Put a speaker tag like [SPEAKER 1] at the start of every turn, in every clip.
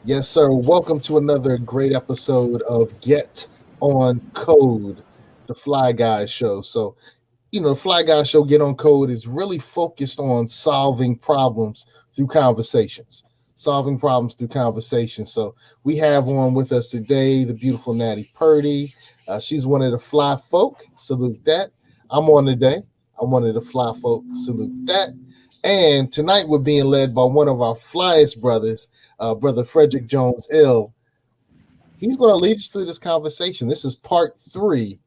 [SPEAKER 1] Yes, sir. Welcome to another great episode of Get on Code, the Fly Guy Show. So, the Fly Guy Show, Get on Code, is really focused on solving problems through conversations. Solving problems through conversation. So, we have on with us today the beautiful Natty Purdie. She's one of the fly folk. Salute that. I'm on today. I'm one of the fly folk. Salute that. And tonight we're being led by one of our flyest brothers, Brother Frederick Jone-El. He's going to lead us through this conversation. This is part three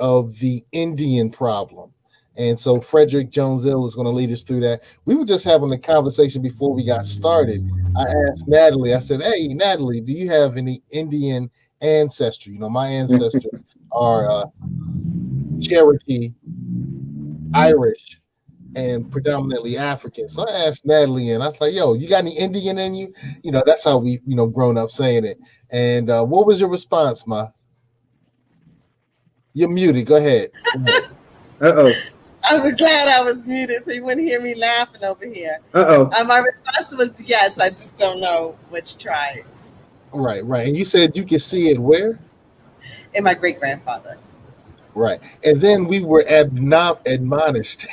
[SPEAKER 1] of the Indian problem. And so Frederick Jone-El is going to lead us through that. We were just having a conversation before we got started. I asked Natalie, I said, "Hey, Natalie, do you have any Indian ancestry?" My ancestors are Cherokee, Irish, and predominantly African. So I asked Natalie, and I was like, "Yo, you got any Indian in you?" That's how we, grown up saying it. And what was your response, Ma? You're muted. Go ahead.
[SPEAKER 2] Uh-oh.
[SPEAKER 3] I was glad I was muted so you wouldn't hear me laughing over here.
[SPEAKER 2] Uh-oh.
[SPEAKER 3] My response was yes. I just don't know which tribe.
[SPEAKER 1] Right. And you said you could see it where?
[SPEAKER 3] And my great-grandfather.
[SPEAKER 1] Right. And then we were admonished.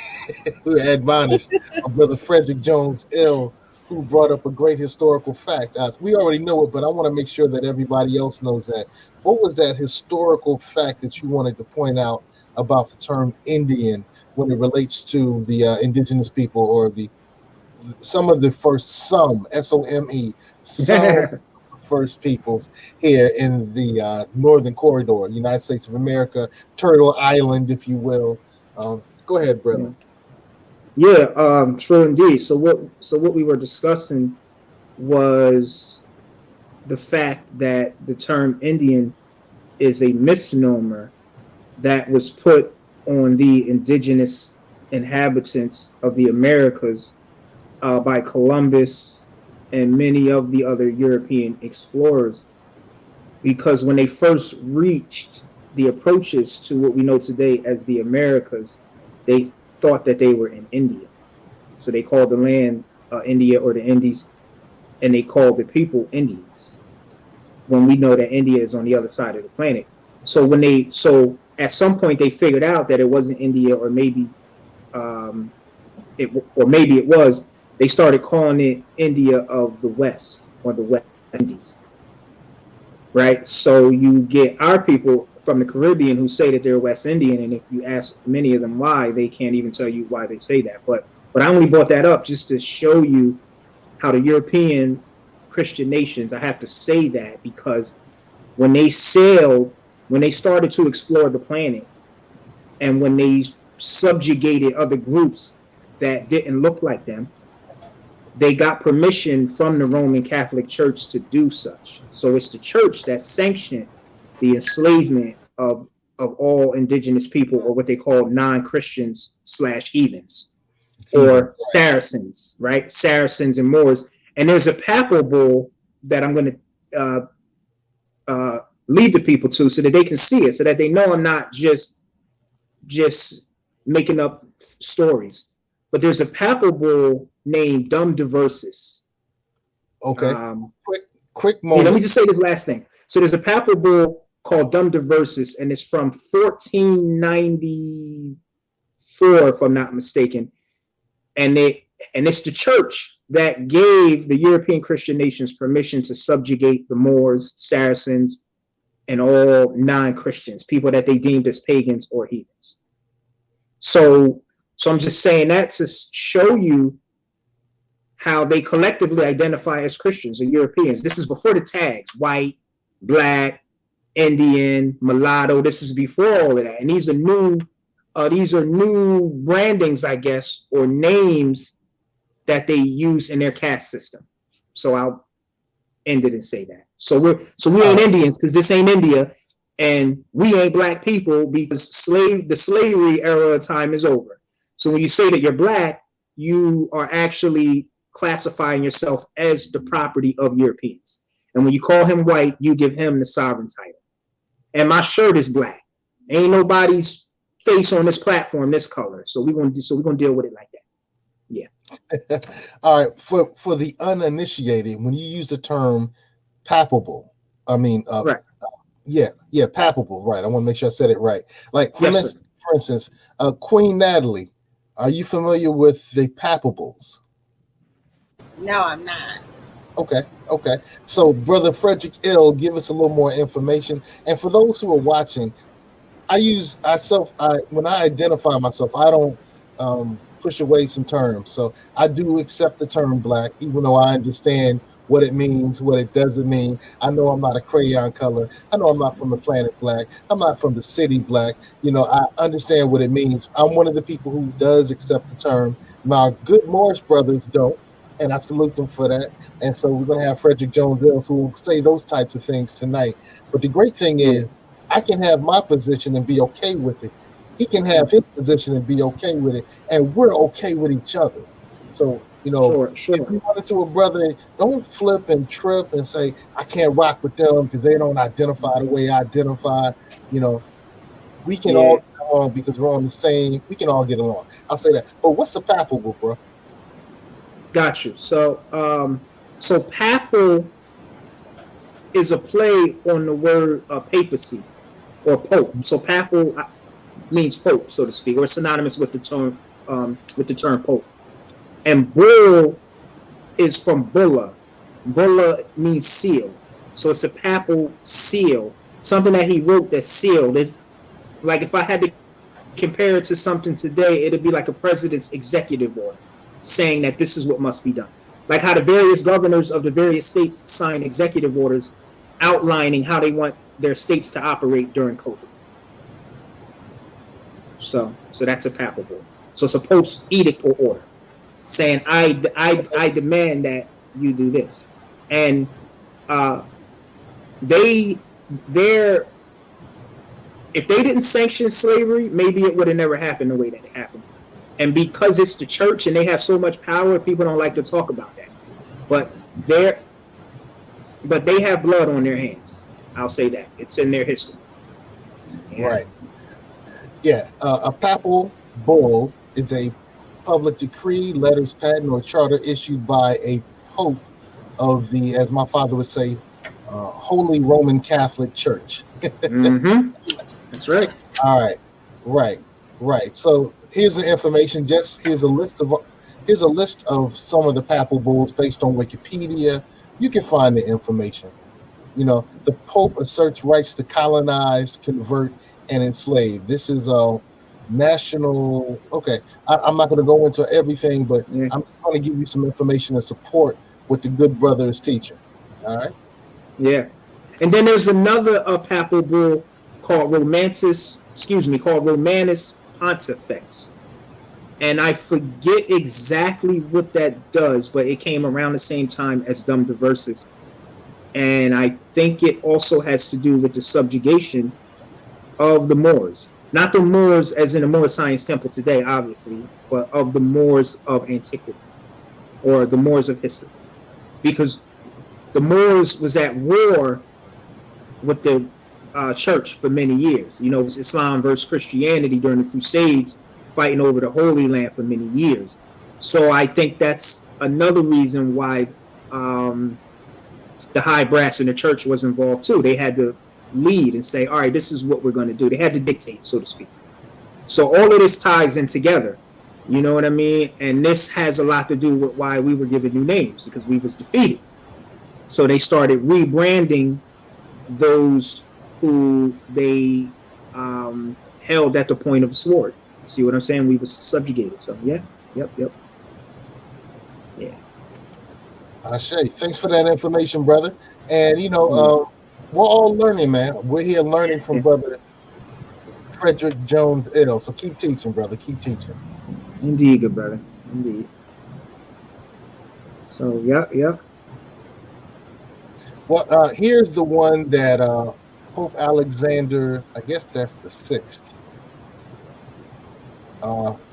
[SPEAKER 1] We were admonished by Brother Frederick Jone-El, who brought up a great historical fact. We already know it, but I want to make sure that everybody else knows that. What was that historical fact that you wanted to point out about the term Indian when it relates to the indigenous people or some of the first S-O-M-E, some first peoples here in the northern corridor, United States of America, Turtle Island, if you will. Go ahead, brother.
[SPEAKER 2] Yeah, true indeed. So what we were discussing was the fact that the term Indian is a misnomer that was put on the indigenous inhabitants of the Americas by Columbus and many of the other European explorers, because when they first reached the approaches to what we know today as the Americas, they thought that they were in India. So they called the land India or the Indies, and they called the people Indians, when we know that India is on the other side of the planet. So at some point they figured out that it wasn't India, or maybe it was. They started calling it India of the West, or the West Indies. Right? So you get our people from the Caribbean who say that they're West Indian, and if you ask many of them why, they can't even tell you why they say that. But I only brought that up just to show you how the European Christian nations, I have to say that because when they started to explore the planet, and when they subjugated other groups that didn't look like them, they got permission from the Roman Catholic Church to do such. So it's the church that sanctioned the enslavement of all indigenous people, or what they call non-Christians / heathens, or Saracens, right? Saracens and Moors. And there's a papal bull that I'm going to lead the people to, so that they can see it, so that they know I'm not just making up stories. But there's a papal bull named Dum Diversis.
[SPEAKER 1] Okay. Quick moment.
[SPEAKER 2] Let me just say this last thing. So there's a papal bull called Dum Diversis, and it's from 1494, if I'm not mistaken. And it's the church that gave the European Christian nations permission to subjugate the Moors, Saracens, and all non-Christians, people that they deemed as pagans or heathens. So I'm just saying that to show you how they collectively identify as Christians or Europeans. This is before the tags: white, black, Indian, mulatto. This is before all of that. And these are new brandings, I guess, or names that they use in their caste system. So I'll end it and say that. So we ain't Indians, because this ain't India, and we ain't black people, because the slavery era of time is over. So when you say that you're black, you are actually classifying yourself as the property of Europeans. And when you call him white, you give him the sovereign title. And my shirt is black. Ain't nobody's face on this platform this color. So we're gonna deal with it like that. Yeah.
[SPEAKER 1] All right, for the uninitiated, when you use the term palpable, I mean,
[SPEAKER 2] Right.
[SPEAKER 1] yeah, palpable, right? I want to make sure I said it right. Like
[SPEAKER 2] Yes, sir.
[SPEAKER 1] for instance, Queen Natalie, are you familiar with the palpables?
[SPEAKER 3] No, I'm not.
[SPEAKER 1] Okay. So, Brother Frederick Jone-El, give us a little more information. And for those who are watching, I when I identify myself, I don't push away some terms. So I do accept the term black, even though I understand what it means, what it doesn't mean. I know I'm not a crayon color. I know I'm not from the planet black. I'm not from the city black. I understand what it means. I'm one of the people who does accept the term. My good Moorish brothers don't. And I salute them for that. And so we're going to have Frederick Jone-El who will say those types of things tonight. But the great thing
[SPEAKER 2] Yeah.
[SPEAKER 1] is, I can have my position and be okay with it. He can have his position and be okay with it. And we're okay with each other. So,
[SPEAKER 2] Sure.
[SPEAKER 1] if
[SPEAKER 2] Sure.
[SPEAKER 1] you run into a brother, don't flip and trip and say, I can't rock with them because they don't identify the way I identify. We can all
[SPEAKER 2] Yeah.
[SPEAKER 1] get along because we're on the same, we can all get along. I'll say that. But what's a palpable, bro?
[SPEAKER 2] Got you. So papal is a play on the word papacy or pope. So papal means pope, so to speak, or synonymous with the term pope. And bull is from bulla. Bulla means seal. So it's a papal seal, something that he wrote that sealed it. Like if I had to compare it to something today, it'd be like a president's executive order saying that this is what must be done. Like how the various governors of the various states sign executive orders outlining how they want their states to operate during COVID. So that's a papal bull. So it's a pope's edict or order saying, I demand that you do this. And they're if they didn't sanction slavery, maybe it would have never happened the way that it happened. And because it's the church and they have so much power, people don't like to talk about that. But they have blood on their hands. I'll say that. It's in their history.
[SPEAKER 1] Yeah. Right. Yeah. A papal bull is a public decree, letters patent, or charter issued by a pope of the, as my father would say, Holy Roman Catholic Church.
[SPEAKER 2] Mm-hmm. That's right.
[SPEAKER 1] All right. Right. So here's the information. Here's a list of some of the papal bulls based on Wikipedia. You can find the information. The Pope asserts rights to colonize, convert, and enslave. This is a national. Okay, I'm not going to go into everything, but I'm just going to give you some information to support what the good brother is teaching. All right.
[SPEAKER 2] Yeah, and then there's another papal bull called Romanus Pontifex, and I forget exactly what that does, but it came around the same time as Dum Diversis, and I think it also has to do with the subjugation of the Moors. Not the Moors as in the Moor Science Temple today, obviously, but of the Moors of antiquity, or the Moors of history. Because the Moors was at war with the church for many years. It was Islam versus Christianity during the Crusades, fighting over the Holy Land for many years. So I think that's another reason why the high brass in the church was involved too. They had to lead and say, all right, this is what we're going to do. They had to dictate, so to speak. So all of this ties in together. You know what I mean? And this has a lot to do with why we were given new names, because we was defeated. So they started rebranding those who they held at the point of the sword. See what I'm saying? We was subjugated. So yeah.
[SPEAKER 1] Ashe, thanks for that information, brother. And we're all learning, man. We're here learning from brother Frederick Jone-El. So keep teaching, brother. Keep teaching.
[SPEAKER 2] Indeed, good brother. Indeed. So yeah.
[SPEAKER 1] Well, here's the one that Pope Alexander, I guess that's the 6th.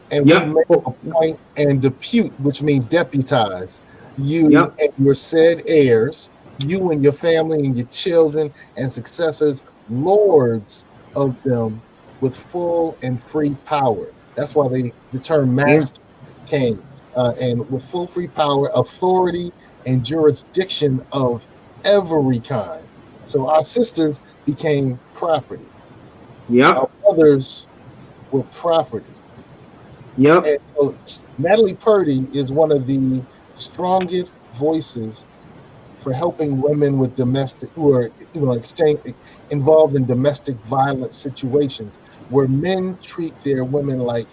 [SPEAKER 1] And we make appoint and depute, which means deputize you and your said heirs, you and your family and your children and successors, lords of them with full and free power. That's why the term master came. and with full free power, authority, and jurisdiction of every kind. So our sisters became property.
[SPEAKER 2] Yep.
[SPEAKER 1] Our brothers were property.
[SPEAKER 2] Yep.
[SPEAKER 1] And so Natalie Purdie is one of the strongest voices for helping women with domestic who are involved in domestic violence situations where men treat their women like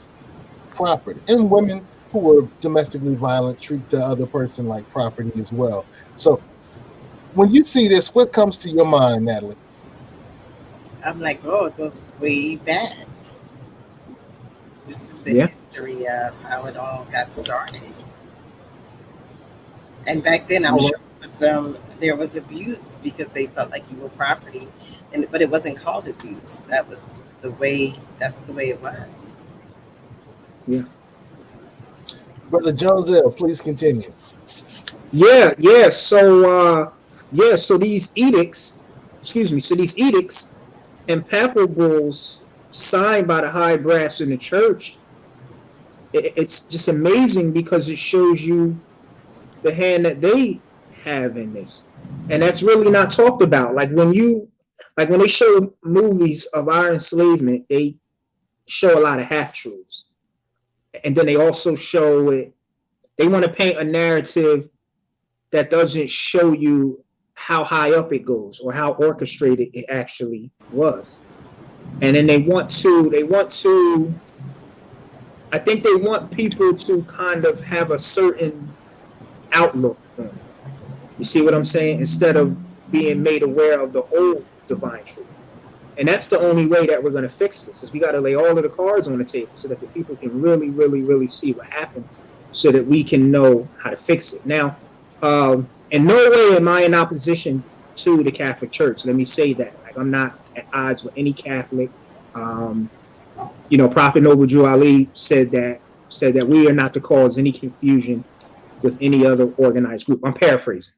[SPEAKER 1] property, and women who are domestically violent treat the other person like property as well. So when you see this, what comes to your mind, Natalie?
[SPEAKER 3] I'm like, oh, it goes way back. This is the
[SPEAKER 2] Yeah.
[SPEAKER 3] history of how it all got started. And back then, I'm sure there was abuse because they felt like you were property, but it wasn't called abuse. That's the way it was.
[SPEAKER 2] Yeah.
[SPEAKER 1] Brother Jone-El, please continue.
[SPEAKER 2] Yeah. Yeah. So so these edicts, and papal bulls signed by the high brass in the church, it's just amazing because it shows you the hand that they have in this, and that's really not talked about. Like when they show movies of our enslavement, they show a lot of half truths, and then they also show it. They want to paint a narrative that doesn't show you how high up it goes or how orchestrated it actually was. And then they want to I think they want people to kind of have a certain outlook on it. You see what I'm saying? Instead of being made aware of the whole divine truth. And that's the only way that we're going to fix this, is we got to lay all of the cards on the table so that the people can really, really, really see what happened, so that we can know how to fix it. Now, in no way am I in opposition to the Catholic Church. Let me say that. Like, I'm not at odds with any Catholic. Prophet Noble Drew Ali said that we are not to cause any confusion with any other organized group. I'm paraphrasing.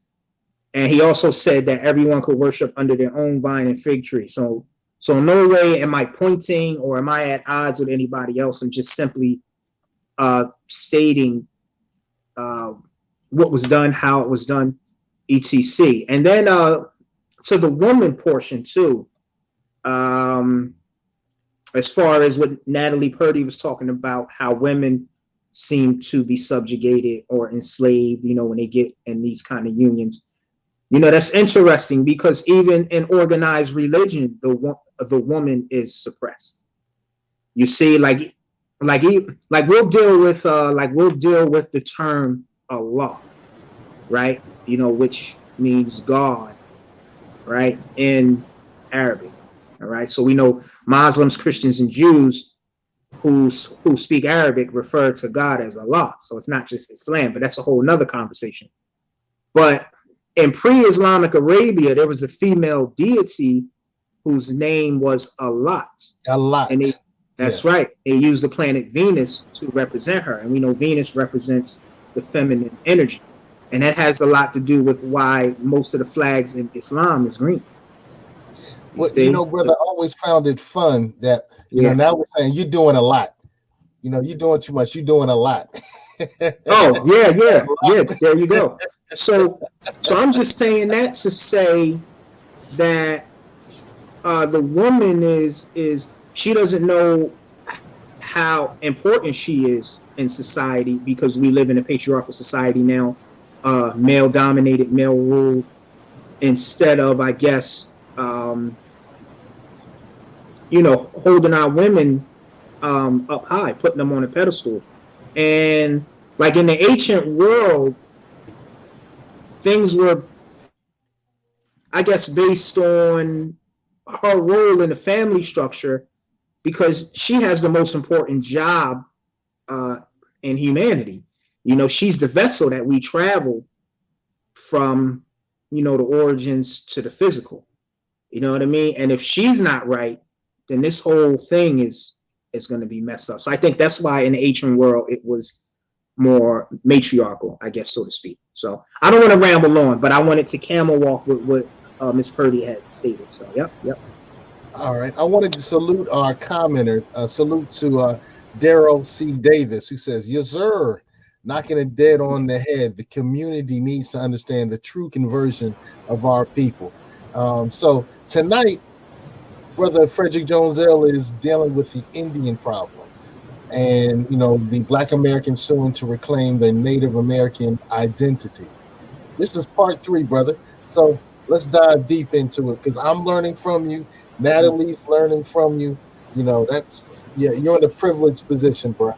[SPEAKER 2] And he also said that everyone could worship under their own vine and fig tree. So in no way am I pointing or am I at odds with anybody else. I'm just simply stating what was done, how it was done, etc. And then to the woman portion too, as far as what Natalie Purdie was talking about, how women seem to be subjugated or enslaved, when they get in these kind of unions. That's interesting because even in organized religion, the woman is suppressed. You see, like we'll deal with the term Allah, right? Which means God, right, in Arabic. All right. So we know Muslims, Christians, and Jews who speak Arabic refer to God as Allah. So it's not just Islam, but that's a whole nother conversation. But in pre-Islamic Arabia, there was a female deity whose name was Allat.
[SPEAKER 1] Allat.
[SPEAKER 2] And that's right. They used the planet Venus to represent her. And we know Venus represents the feminine energy. And that has a lot to do with why most of the flags in Islam is green.
[SPEAKER 1] Well, brother, I always found it fun that, now we're saying you're doing a lot. You're doing too much. You're doing a lot.
[SPEAKER 2] Oh, yeah. There you go. So I'm just saying that to say that the woman is she doesn't know how important she is in society, because we live in a patriarchal society now, male dominated, male ruled, instead of, I guess, holding our women up high, putting them on a pedestal. And like in the ancient world, things were, I guess, based on her role in the family structure, because she has the most important job in humanity. She's the vessel that we travel from, the origins to the physical. You know what I mean? And if she's not right, then this whole thing is going to be messed up. So I think that's why in the ancient world it was more matriarchal, I guess, so to speak. So I don't want to ramble on, but I wanted to camel walk with what Ms. Purdie had stated. So yep.
[SPEAKER 1] All right. I wanted to salute our commenter. Salute to Daryl C. Davis, who says, "Yes, sir. knocking it dead on the head. The community needs to understand the true conversion of our people. So tonight, Brother Frederick Jone-El is dealing with the Indian problem, and the Black Americans suing to reclaim their Native American identity. This is part 3, brother. So let's dive deep into it because I'm learning from you. Natalie's learning from you. You're in a privileged position, bro.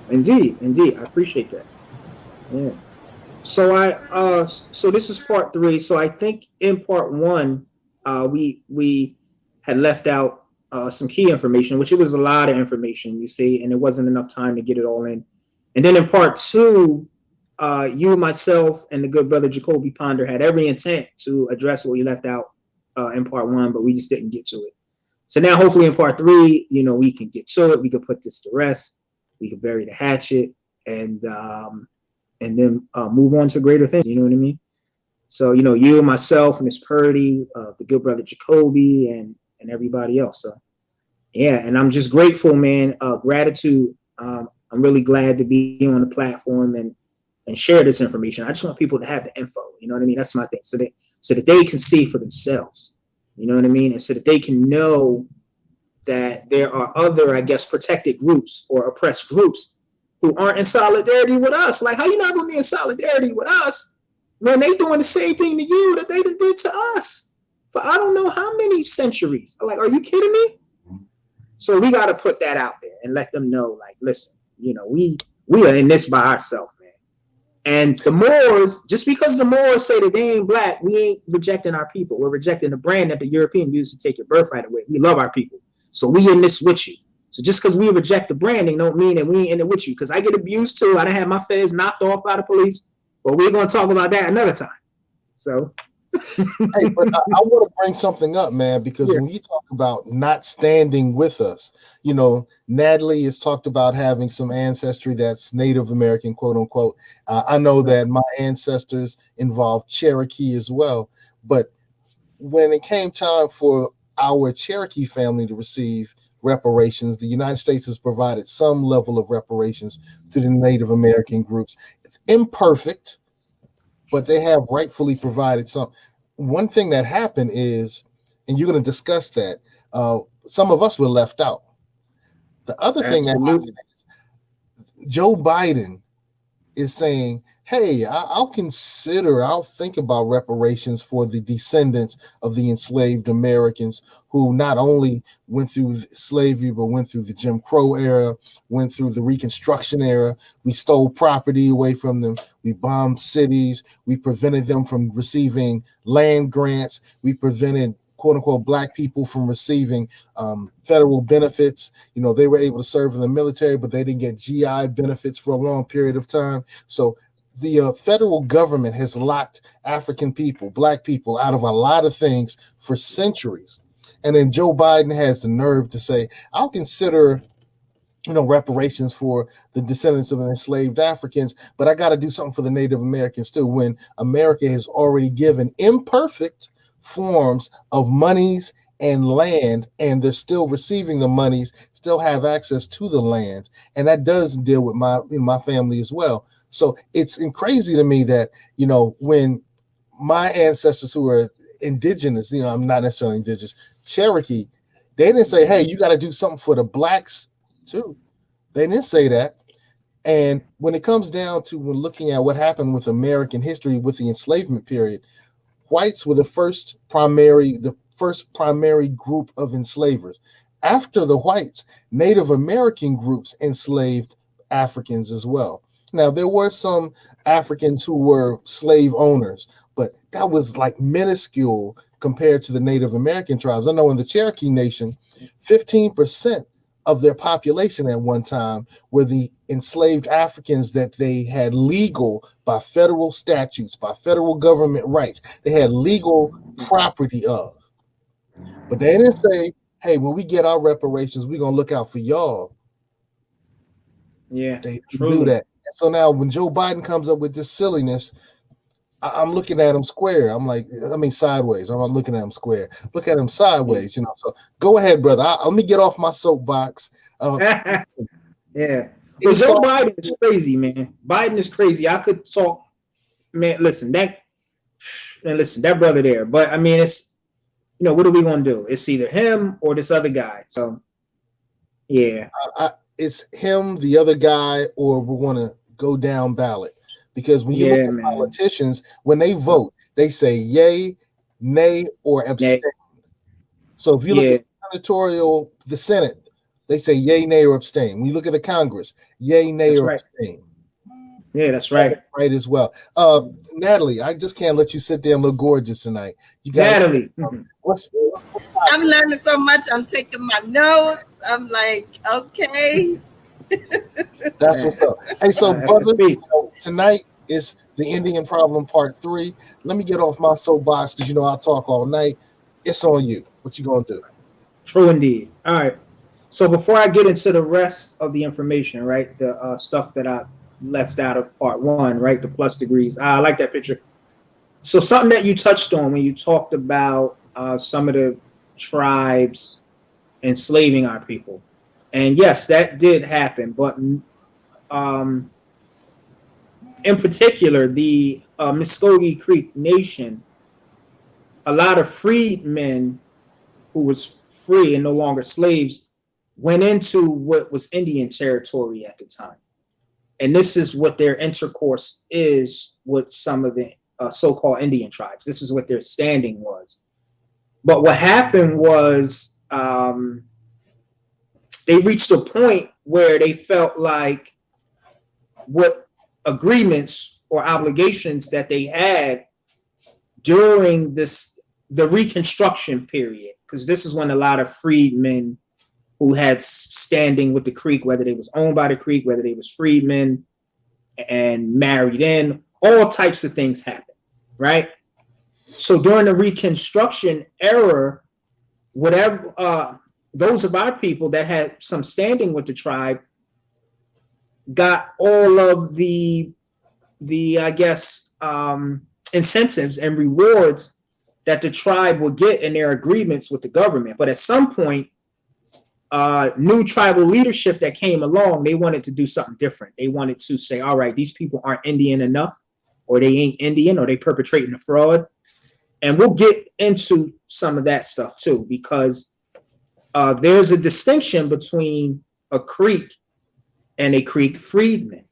[SPEAKER 2] Indeed, I appreciate that. Yeah. So this is part 3. So I think in part 1, we had left out some key information, which it was a lot of information, you see, and it wasn't enough time to get it all in. And then in part 2, you, myself, and the good brother Jacoby Ponder had every intent to address what we left out in part 1, but we just didn't get to it. So now, hopefully, in part 3, we can get to it. We can put this to rest. We can bury the hatchet, and then move on to greater things. You know what I mean? So you, myself, Miss Purdie, the good brother Jacoby, and everybody else. So yeah, and I'm just grateful, man. Gratitude. I'm really glad to be on the platform and share this information. I just want people to have the info. You know what I mean? That's my thing. So that they can see for themselves. You know what I mean? And so that they can know that there are other, I guess, protected groups or oppressed groups who aren't in solidarity with us. Like, how you not gonna be in solidarity with us when they doing the same thing to you that they did to us for I don't know how many centuries? Like, are you kidding me? So we got to put that out there and let them know, like, listen, we are in this by ourselves, man. And the Moors, just because the Moors say that they ain't black, we ain't rejecting our people. We're rejecting the brand that the European used to take your birthright away. We love our people. So we in this with you. So just because we reject the branding don't mean that we ain't in it with you. Because I get abused too. I done had my feds knocked off by the police. But we're going to talk about that another time. So.
[SPEAKER 1] Hey, but I want to bring something up, man, because when you talk about not standing with us, Natalie has talked about having some ancestry that's Native American, quote unquote. I know that my ancestors involved Cherokee as well. But when it came time for our Cherokee family to receive reparations, the United States has provided some level of reparations to the Native American groups. It's imperfect, but they have rightfully provided some. One thing that happened is, and you're going to discuss that, some of us were left out. The other thing that happened is Joe Biden is saying, hey, I'll think about reparations for the descendants of the enslaved Americans who not only went through slavery, but went through the Jim Crow era, went through the Reconstruction era. We stole property away from them. We bombed cities. We prevented them from receiving land grants. We prevented, quote unquote, black people from receiving federal benefits. They were able to serve in the military, but they didn't get GI benefits for a long period of time. So the federal government has locked African people, black people, out of a lot of things for centuries. And then Joe Biden has the nerve to say, I'll consider reparations for the descendants of enslaved Africans, but I got to do something for the Native Americans too, when America has already given imperfect forms of monies and land, and they're still receiving the monies, still have access to the land. And that does deal with my family as well. So it's crazy to me that, when my ancestors who are indigenous, I'm not necessarily indigenous, Cherokee, they didn't say, hey, you got to do something for the blacks too. They didn't say that. And when it comes down to when looking at what happened with American history with the enslavement period, whites were the first primary group of enslavers. After the whites, Native American groups enslaved Africans as well. Now, there were some Africans who were slave owners, but that was like minuscule compared to the Native American tribes. I know in the Cherokee Nation, 15% of their population at one time were the enslaved Africans that they had legal by federal statutes, by federal government rights. They had legal property of. But they didn't say, hey, when we get our reparations, we're going to look out for y'all.
[SPEAKER 2] Yeah,
[SPEAKER 1] they didn't do that. So now when Joe Biden comes up with this silliness, I'm looking at him square. Sideways. I'm not looking at him square. Look at him sideways, So go ahead, brother. Let me get off my soapbox.
[SPEAKER 2] Yeah.
[SPEAKER 1] Any
[SPEAKER 2] Joe
[SPEAKER 1] thought?
[SPEAKER 2] Biden is crazy, man. Biden is crazy. I could talk, man. Listen, that brother there. But I mean, it's, what are we gonna do? It's either him or this other guy. So yeah,
[SPEAKER 1] It's him, the other guy, or we're going to go down ballot. Because when you look
[SPEAKER 2] yeah,
[SPEAKER 1] at
[SPEAKER 2] man.
[SPEAKER 1] politicians, when they vote, they say yay, nay, or abstain. So if you look at the Senate, they say yay, nay, or abstain. When you look at the Congress, yay, nay,
[SPEAKER 2] That's
[SPEAKER 1] or
[SPEAKER 2] right.
[SPEAKER 1] abstain.
[SPEAKER 2] Yeah, that's right.
[SPEAKER 1] Right as well. Natalie, I just can't let you sit there and look gorgeous tonight. You got
[SPEAKER 2] Natalie.
[SPEAKER 1] what's
[SPEAKER 3] I'm learning so much. I'm taking my notes. I'm like, okay.
[SPEAKER 1] that's what's up. Hey, so brother,
[SPEAKER 2] Peace.
[SPEAKER 1] tonight is the Indian Problem Part 3. Let me get off my soapbox because I'll talk all night. It's on you. What you gonna do?
[SPEAKER 2] True indeed. All right. So before I get into the rest of the information, right, the stuff that I left out of Part 1, right, the plus degrees. I like that picture. So something that you touched on when you talked about some of the tribes enslaving our people, and yes, that did happen. But in particular, the Muscogee Creek Nation, a lot of freedmen who was free and no longer slaves went into what was Indian territory at the time. And this is what their intercourse is with some of the so-called Indian tribes. This is what their standing was. But what happened was they reached a point where they felt like what agreements or obligations that they had during the Reconstruction period, because this is when a lot of freedmen who had standing with the Creek, whether they was owned by the Creek, whether they was freedmen and married in, all types of things happened, right? So during the Reconstruction era, whatever those of our people that had some standing with the tribe got all of the I guess incentives and rewards that the tribe would get in their agreements with the government. But at some point, new tribal leadership that came along, they wanted to do something different. They wanted to say, all right, these people aren't Indian enough, or they ain't Indian, or they perpetrating a fraud. And we'll get into some of that stuff too, because there's a distinction between a Creek and a Creek freedman.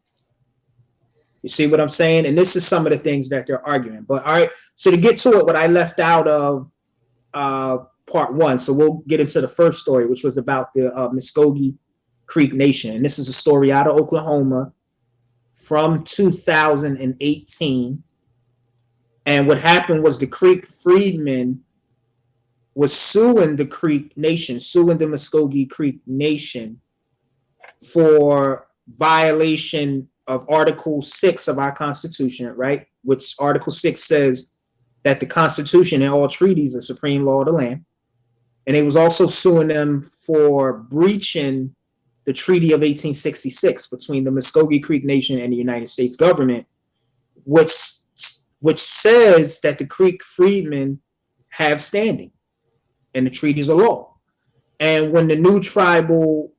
[SPEAKER 2] You see what I'm saying? And this is some of the things that they're arguing. But all right, so to get to it, what I left out of Part 1, so we'll get into the first story, which was about the Muscogee Creek Nation. And this is a story out of Oklahoma from 2018. And what happened was the Creek freedmen was suing the Creek Nation, suing the Muscogee Creek Nation for violation of Article 6 of our Constitution, right? Which Article 6 says that the Constitution and all treaties are supreme law of the land. And it was also suing them for breaching the Treaty of 1866 between the Muscogee Creek Nation and the United States government, which says that the Creek freedmen have standing and the treaties are law. And when the new tribal,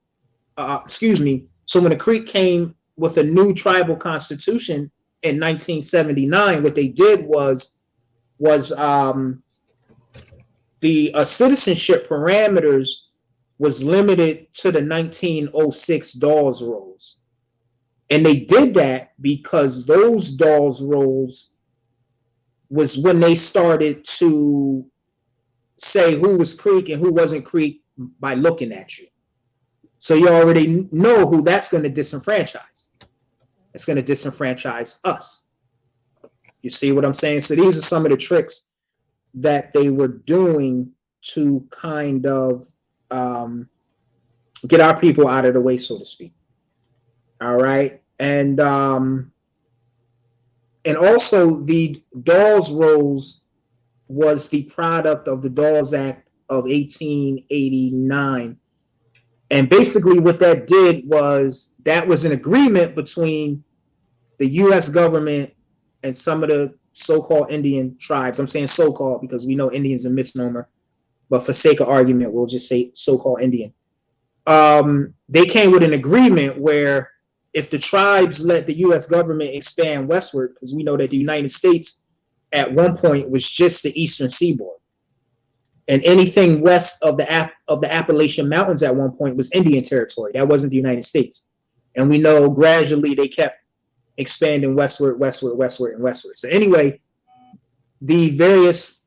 [SPEAKER 2] so when the Creek came with a new tribal constitution in 1979, what they did was the citizenship parameters was limited to the 1906 Dawes Rolls. And they did that because those Dawes Rolls was when they started to say who was Creek and who wasn't Creek by looking at you. So you already know who that's going to disenfranchise. It's going to disenfranchise us. You see what I'm saying? So these are some of the tricks that they were doing to kind of get our people out of the way, so to speak. All right. And also the Dawes Rolls was the product of the Dawes Act of 1889. And basically what that did was that was an agreement between the U.S. government and some of the so-called Indian tribes. I'm saying so-called because we know Indian's a misnomer, but for sake of argument, we'll just say so-called Indian. They came with an agreement where if the tribes let the U.S. government expand westward, because we know that the United States at one point was just the eastern seaboard, and anything west of the Appalachian Mountains at one point was Indian territory. That wasn't the United States. And we know gradually they kept expanding westward, westward, westward, and westward. So anyway, the various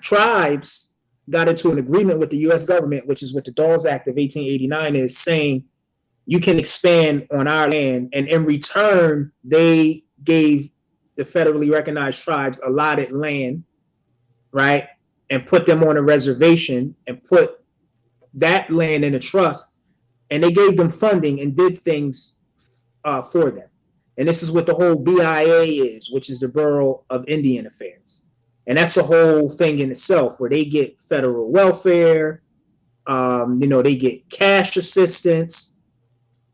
[SPEAKER 2] tribes got into an agreement with the U.S. government, which is what the Dawes Act of 1889 is, saying you can expand on our land. And in return, they gave the federally recognized tribes allotted land, right? And put them on a reservation and put that land in a trust. And they gave them funding and did things for them. And this is what the whole BIA is, which is the Bureau of Indian Affairs. And that's a whole thing in itself, where they get federal welfare, they get cash assistance.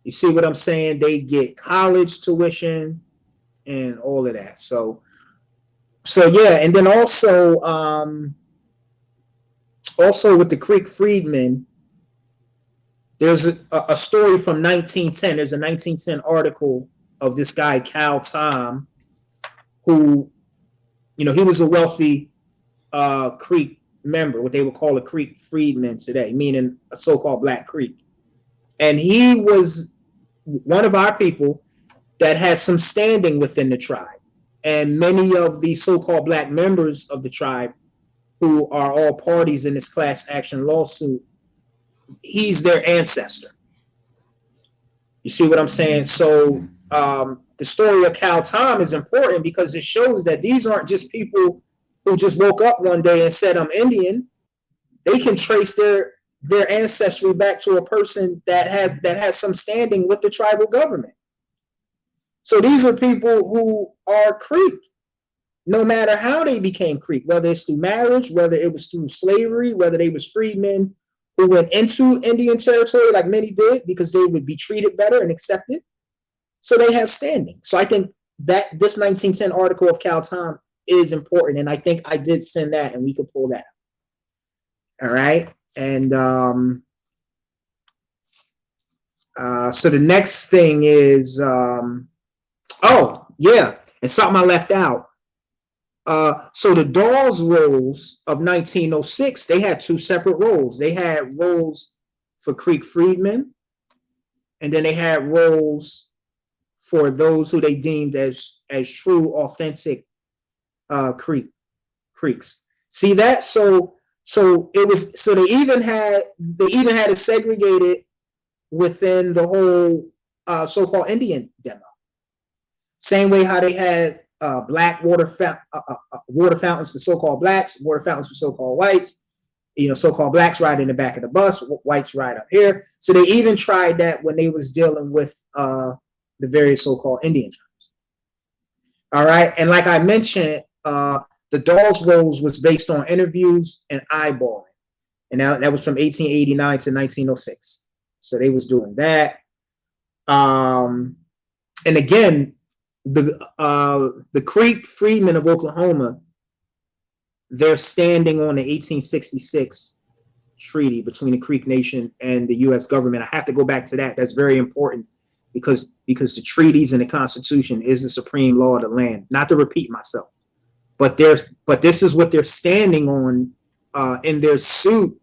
[SPEAKER 2] You see what I'm saying? They get college tuition and all of that. So yeah, and then also with the Creek freedmen, there's a story from 1910. There's a 1910 article of this guy, Cal Tom, who, he was a wealthy Creek member, what they would call a Creek freedman today, meaning a so-called Black Creek. And he was one of our people that has some standing within the tribe. And many of the so-called Black members of the tribe, who are all parties in this class action lawsuit, he's their ancestor. You see what I'm saying? So the story of Cal Tom is important because it shows that these aren't just people who just woke up one day and said, I'm Indian. They can trace their ancestry back to a person that has some standing with the tribal government. So these are people who are Creek, no matter how they became Creek, whether it's through marriage, whether it was through slavery, whether they was freedmen who went into Indian territory like many did because they would be treated better and accepted. So they have standing. So I think that this 1910 article of Cal Tom is important. And I think I did send that and we could pull that up. All right. And so the next thing is, and something I left out. So the Dawes rolls of 1906, they had two separate rolls. They had rolls for Creek freedmen, and then they had rolls for those who they deemed as true, authentic Creeks. See that? So it was. So they even had it segregated within the whole so-called Indian demo. Same way how they had Black water fountains for so-called Blacks, water fountains for so-called whites. So-called Blacks ride in the back of the bus, whites ride up here. So they even tried that when they was dealing with the various so-called Indian tribes. All right, and like I mentioned, the Dawes rolls was based on interviews and eyeballing, and that was from 1889 to 1906. So they was doing that. And again, the Creek freedmen of Oklahoma, they're standing on the 1866 treaty between the Creek Nation and the U.S. government. I have to go back to that. That's very important because the treaties and the Constitution is the supreme law of the land. Not to repeat myself, but this is what they're standing on in their suit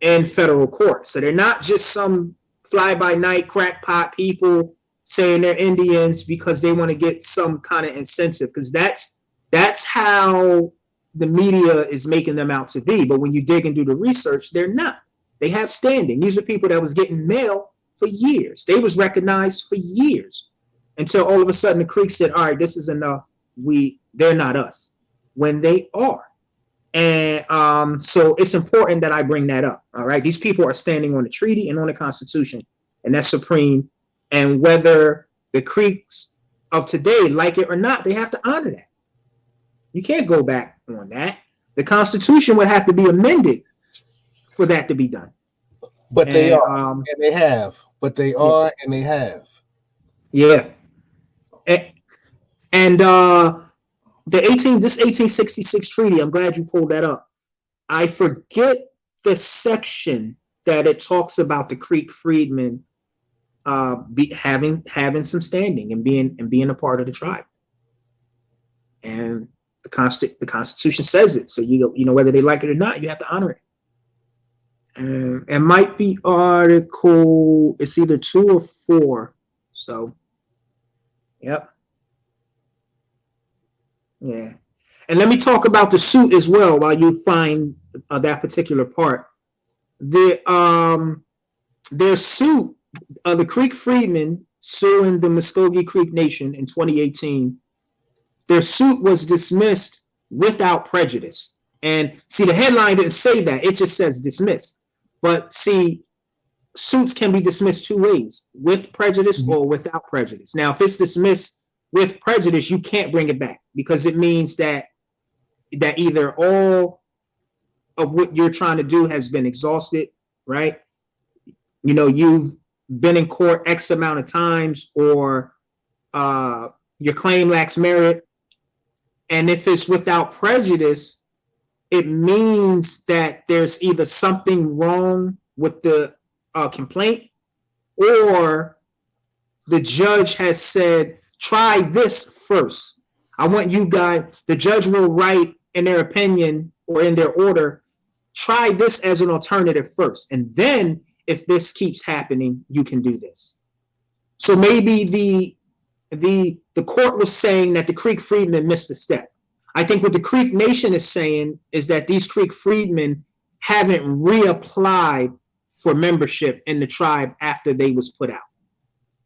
[SPEAKER 2] in federal court. So they're not just some fly-by-night crackpot people saying they're Indians because they want to get some kind of incentive, because that's how the media is making them out to be. But when you dig and do the research, they're not. They have standing. These are people that was getting mail for years. They was recognized for years until all of a sudden the Creek said, all right, this is enough. They're not us, when they are. And so it's important that I bring that up. All right. These people are standing on the treaty and on the Constitution, and that's supreme. And whether the Creeks of today like it or not, they have to honor that. You can't go back on that. The Constitution would have to be amended for that to be done.
[SPEAKER 1] But they are, and they have. But they are, and they have.
[SPEAKER 2] Yeah. And this 1866 treaty, I'm glad you pulled that up. I forget the section that it talks about the Creek freedmen having some standing and being a part of the tribe. And the Constitution says it. So you know whether they like it or not, you have to honor it. It might be article. It's either 2 or 4. So, yep. Yeah. And let me talk about the suit as well while you find that particular part. Their suit, the Creek Freedmen suing the Muscogee Creek Nation in 2018, their suit was dismissed without prejudice. And see, the headline didn't say that. It just says dismissed. But see, suits can be dismissed 2 ways, with prejudice or without prejudice. Now, if it's dismissed with prejudice, you can't bring it back because it means that either all of what you're trying to do has been exhausted, right? You know, you've been in court X amount of times, or your claim lacks merit. And if it's without prejudice, it means that there's either something wrong with the complaint, or the judge has said, try this first. I want you guys, the judge will write in their opinion or in their order, try this as an alternative first. And then if this keeps happening, you can do this. So maybe the court was saying that the Creek Freedmen missed a step. I think what the Creek Nation is saying is that these Creek Freedmen haven't reapplied for membership in the tribe after they was put out.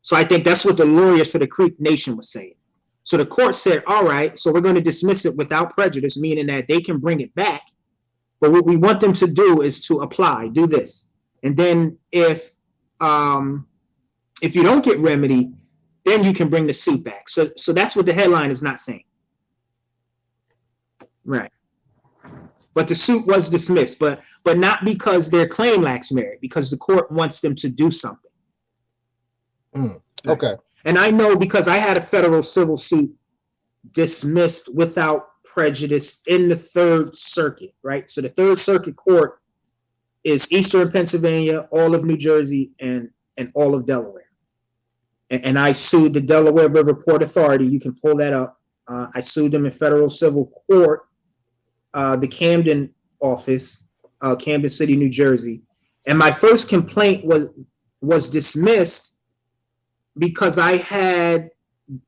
[SPEAKER 2] So I think that's what the lawyers for the Creek Nation was saying. So the court said, all right, so we're going to dismiss it without prejudice, meaning that they can bring it back. But what we want them to do is to apply, do this. And then if you don't get remedy, then you can bring the suit back. So that's what the headline is not saying. Right. But the suit was dismissed, but not because their claim lacks merit, because the court wants them to do something.
[SPEAKER 1] Okay.
[SPEAKER 2] And I know because I had a federal civil suit dismissed without prejudice in the Third Circuit, right? So the Third Circuit Court is Eastern Pennsylvania, all of New Jersey, and all of Delaware. And I sued the Delaware River Port Authority. You can pull that up. I sued them in federal civil court, the Camden office, Camden City, New Jersey. And my first complaint was dismissed because I had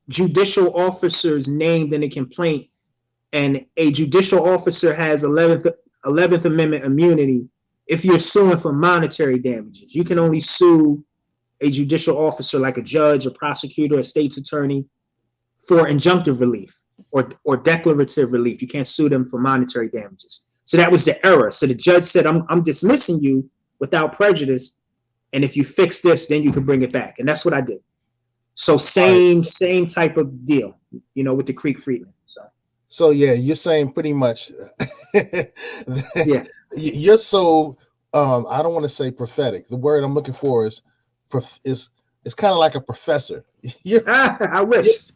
[SPEAKER 2] judicial officers named in a complaint, and a judicial officer has 11th Amendment immunity if you're suing for monetary damages. You can only sue a judicial officer like a judge, a prosecutor, a state's attorney for injunctive relief or declarative relief. You can't sue them for monetary damages. So that was the error. So the judge said, I'm dismissing you without prejudice, and if you fix this, then you can bring it back. And that's what I did. So same type of deal, with the Creek Freedmen.
[SPEAKER 1] So yeah, you're saying pretty much
[SPEAKER 2] yeah.
[SPEAKER 1] You're so I don't want to say prophetic. The word I'm looking for is kind of like a professor.
[SPEAKER 2] I wish.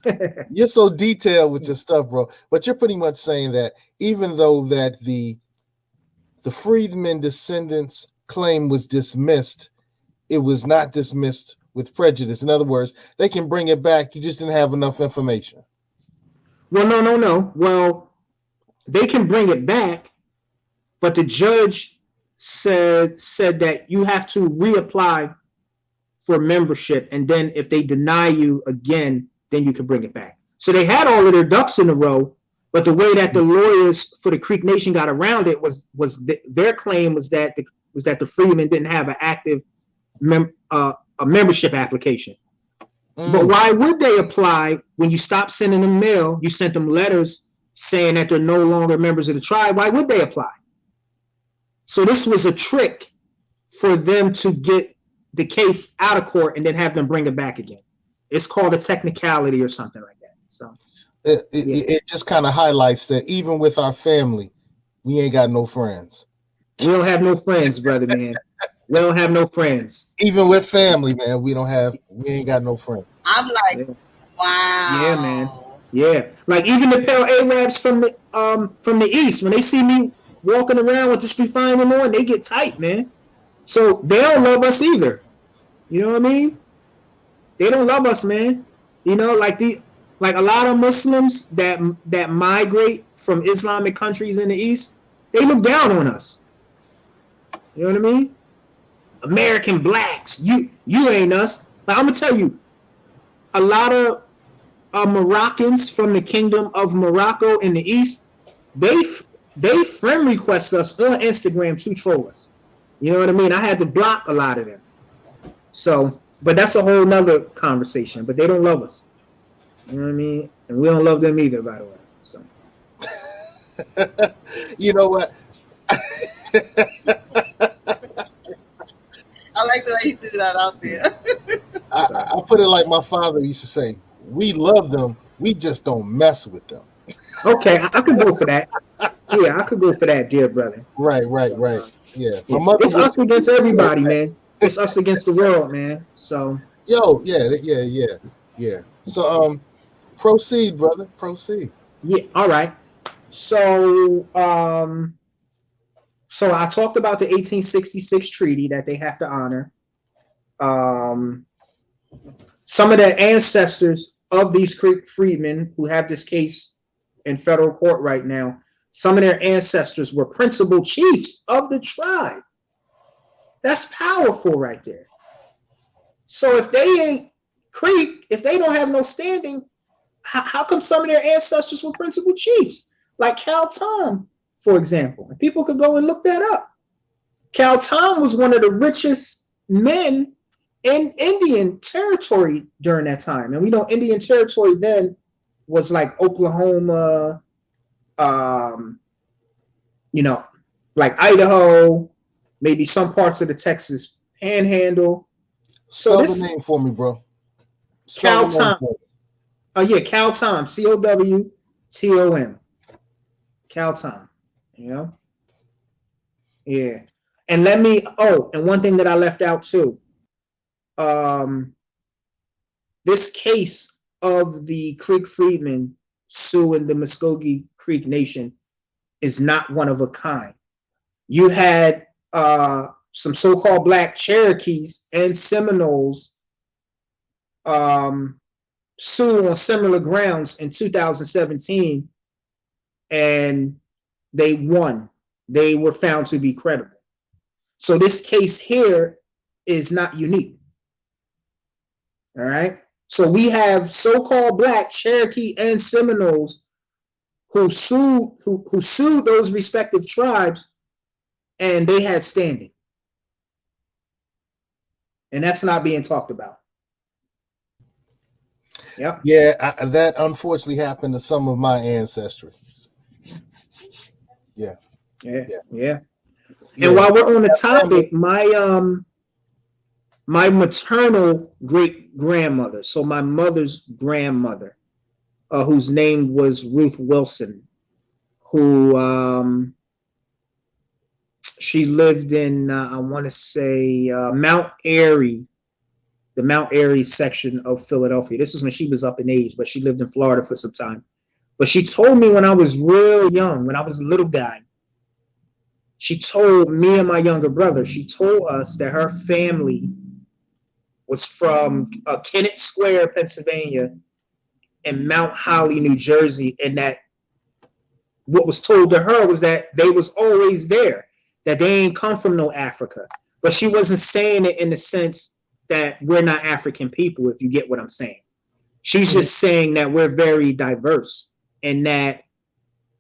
[SPEAKER 1] You're so detailed with your stuff, bro. But you're pretty much saying that even though that the freedmen descendants claim was dismissed, it was not dismissed with prejudice. In other words, they can bring it back. You just didn't have enough information.
[SPEAKER 2] Well, no. Well, they can bring it back, but the judge said that you have to reapply for membership, and then if they deny you again, then you can bring it back. So they had all of their ducks in a row, but the way that the lawyers for the Creek Nation got around it was their claim was that the freedmen didn't have an active a membership application. But why would they apply when you stopped sending them mail? You sent them letters saying that they're no longer members of the tribe. Why would they apply? So this was a trick for them to get the case out of court and then have them bring it back again. It's called a technicality or something like that. So
[SPEAKER 1] it just kind of highlights that even with our family, we ain't got no friends.
[SPEAKER 2] We don't have no friends, brother, man. We don't have no friends.
[SPEAKER 1] Even with family, man, we ain't got no friends.
[SPEAKER 3] I'm like, wow.
[SPEAKER 2] Yeah, man. Yeah. Like even the pale Arabs from the East, when they see me walking around with the street fireman on, they get tight, man. So they don't love us either. You know what I mean? They don't love us, man. You know, like a lot of Muslims that migrate from Islamic countries in the East, they look down on us. You know what I mean? American blacks, you ain't us. Like, I'm gonna tell you, a lot of Moroccans from the Kingdom of Morocco in the East, they friend request us on Instagram to troll us. You know what I mean? I had to block a lot of them. So, but that's a whole nother conversation. But they don't love us. You know what I mean? And we don't love them either, by the way. So,
[SPEAKER 1] You know what?
[SPEAKER 3] I like the way he threw that out there.
[SPEAKER 1] I put it like my father used to say: "We love them, we just don't mess with them."
[SPEAKER 2] okay, I could go for that. Yeah, I could go for that, dear brother.
[SPEAKER 1] Right. Yeah, my mother.
[SPEAKER 2] It's us against everybody, man. It's us against the world, man. So,
[SPEAKER 1] Yeah. So, proceed, brother. Proceed.
[SPEAKER 2] yeah, all right. So, so I talked about the 1866 treaty that they have to honor. Some of the ancestors of these Creek freedmen who have this case in federal court right now, some of their ancestors were principal chiefs of the tribe. That's powerful right there. So if they ain't Creek, if they don't have no standing, how come some of their ancestors were principal chiefs? Like Cal Tom, for example. And people could go and look that up. Cal Tom was one of the richest men in Indian territory during that time. And we know Indian territory then was like Oklahoma, you know, like Idaho, maybe some parts of the Texas Panhandle.
[SPEAKER 1] Spell the name for me, bro.
[SPEAKER 2] Cal Tom. Oh yeah, Cal Tom. COWTOM. Cal Tom. You know. Yeah, and let me. Oh, and one thing that I left out too. This case of the Creek freedmen suing the Muscogee Creek Nation is not one of a kind. You had some so-called black Cherokees and Seminoles sue on similar grounds in 2017, and they won. They were found to be credible. So this case here is not unique. All right. So we have so-called black Cherokee and Seminoles who sued those respective tribes, and they had standing. And that's not being talked about. Yep.
[SPEAKER 1] Yeah, that unfortunately happened to some of my ancestry. Yeah.
[SPEAKER 2] And while we're on the topic, my maternal great grandmother, so my mother's grandmother, whose name was Ruth Wilson, who she lived in, I want to say, Mount Airy, the Mount Airy section of Philadelphia. This is when she was up in age, but she lived in Florida for some time. But she told me when I was real young, when I was a little guy, she told me and my younger brother, she told us that her family was from Kennett Square, Pennsylvania, and Mount Holly, New Jersey, and that what was told to her was that they was always there, that they ain't come from no Africa. But she wasn't saying it in the sense that we're not African people, if you get what I'm saying. She's just saying that we're very diverse and that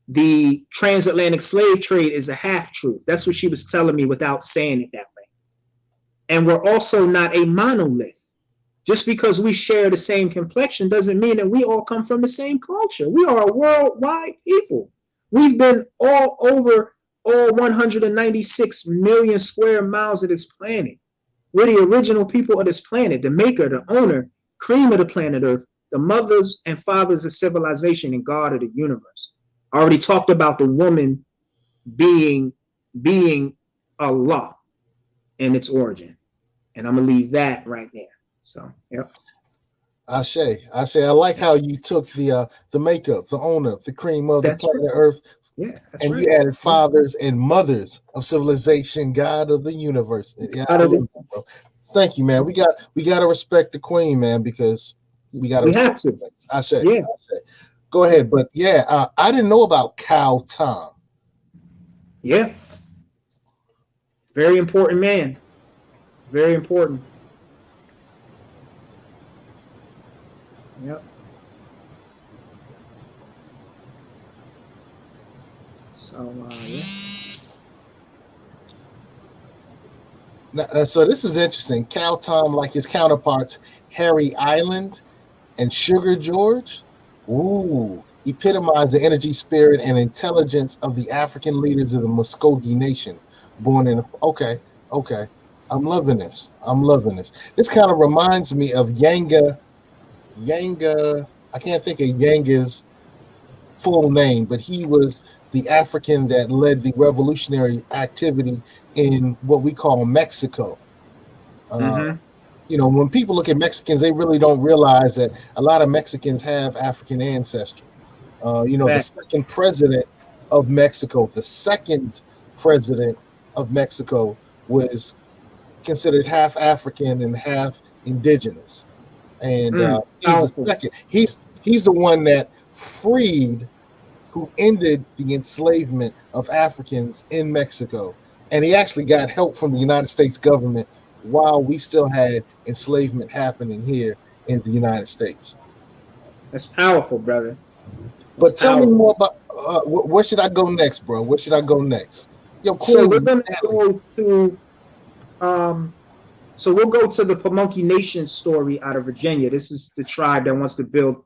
[SPEAKER 2] the transatlantic slave trade is a half-truth. That's what she was telling me without saying it that way. And we're also not a monolith. Just because we share the same complexion doesn't mean that we all come from the same culture. We are a worldwide people. We've been all over all 196 million square miles of this planet. We're the original people of this planet, the maker, the owner, cream of the planet Earth, the mothers and fathers of civilization and God of the universe. I already talked about the woman being Allah and its origin. And I'm going to leave that right there. So, yep.
[SPEAKER 1] Ashe, I like how you took the maker, the owner, the cream of the planet Earth, and you added fathers and mothers of civilization, God of the universe. Yeah, Thank you, man. We got to respect the queen, man, because we got to
[SPEAKER 2] We
[SPEAKER 1] respect
[SPEAKER 2] have to.
[SPEAKER 1] things. I say.
[SPEAKER 2] Yeah.
[SPEAKER 1] Go ahead, but yeah, I didn't know about Cow Tom.
[SPEAKER 2] Yeah. Very important man. Very important. Yep. So yeah.
[SPEAKER 1] So this is interesting. Cow Tom, like his counterparts, Harry Island and Sugar George, ooh, epitomize the energy, spirit, and intelligence of the African leaders of the Muscogee Nation. Born in okay. I'm loving this. This kind of reminds me of Yanga. I can't think of Yanga's full name, but he was the African that led the revolutionary activity in what we call Mexico.
[SPEAKER 2] Mm-hmm.
[SPEAKER 1] When people look at Mexicans, they really don't realize that a lot of Mexicans have African ancestry. The second president of Mexico, was considered half African and half indigenous. And he was the second. He's the one that who ended the enslavement of Africans in Mexico. And he actually got help from the United States government while we still had enslavement happening here in the United States.
[SPEAKER 2] That's powerful, brother.
[SPEAKER 1] But tell me more about where should I go next, bro? Where should I go next? Yo, Queen
[SPEAKER 2] so we're gonna
[SPEAKER 1] Natalie.
[SPEAKER 2] go to so we'll go to the Pamunkey Nation story out of Virginia. This is the tribe that wants to build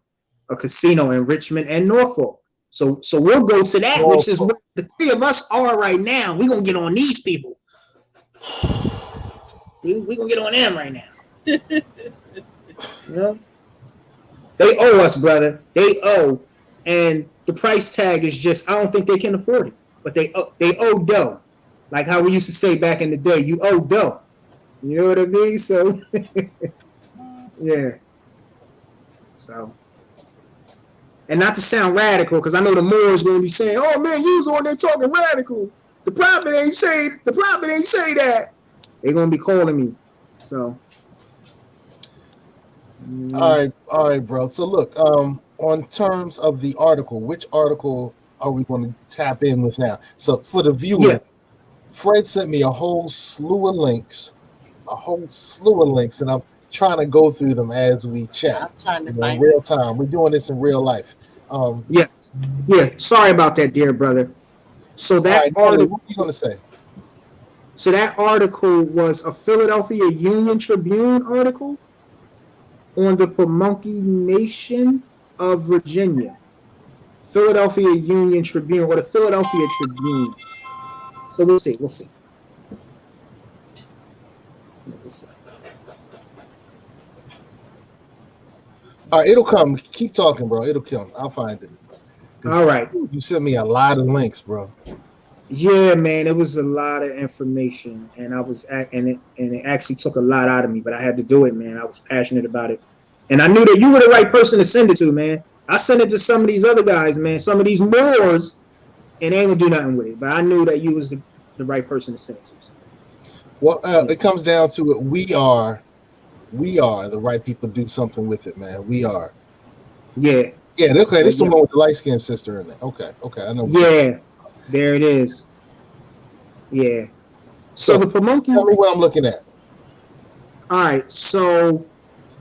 [SPEAKER 2] a casino in Richmond and Norfolk. So we'll go to that, which is what the three of us are right now. We're gonna get on these people. We're gonna get on them right now. They owe us, brother. They owe. And the price tag is just, I don't think they can afford it. But they owe dough. Like how we used to say back in the day, you owe dough. You know what I mean? So, yeah. So, and not to sound radical, because I know the Moors going to be saying, oh man, you was on there talking radical. The prophet ain't say that. They're going to be calling me. So.
[SPEAKER 1] All right, bro. So look, on terms of the article, which article are we going to tap in with now? So for the viewers, Fred sent me a whole slew of links, and I'm trying to go through them as we chat.
[SPEAKER 3] I'm trying to find
[SPEAKER 1] real time. We're doing this in real life.
[SPEAKER 2] Yeah. Sorry about that, dear brother. So that
[SPEAKER 1] article, what are you going to say?
[SPEAKER 2] So that article was a Philadelphia Union Tribune article on the Pamunkey Nation of Virginia. Philadelphia Union Tribune, or the Philadelphia Tribune. So we'll see.
[SPEAKER 1] All right, it'll come. Keep talking, bro. It'll come. I'll find it.
[SPEAKER 2] All right.
[SPEAKER 1] You sent me a lot of links, bro.
[SPEAKER 2] Yeah, man, it was a lot of information, and it actually took a lot out of me, but I had to do it, man. I was passionate about it, and I knew that you were the right person to send it to, man. I sent it to some of these other guys, man, some of these Moors, and they ain't gonna do nothing with it. But I knew that you was the right person to send it to.
[SPEAKER 1] Well, it comes down to it. We are the right people to do something with it, man. We are.
[SPEAKER 2] Yeah.
[SPEAKER 1] Yeah. Okay. This is the one with the light skinned sister in it. Okay. I know.
[SPEAKER 2] Yeah. There it is. Yeah. So the Pamunkey.
[SPEAKER 1] Tell me what I'm looking at.
[SPEAKER 2] All right. So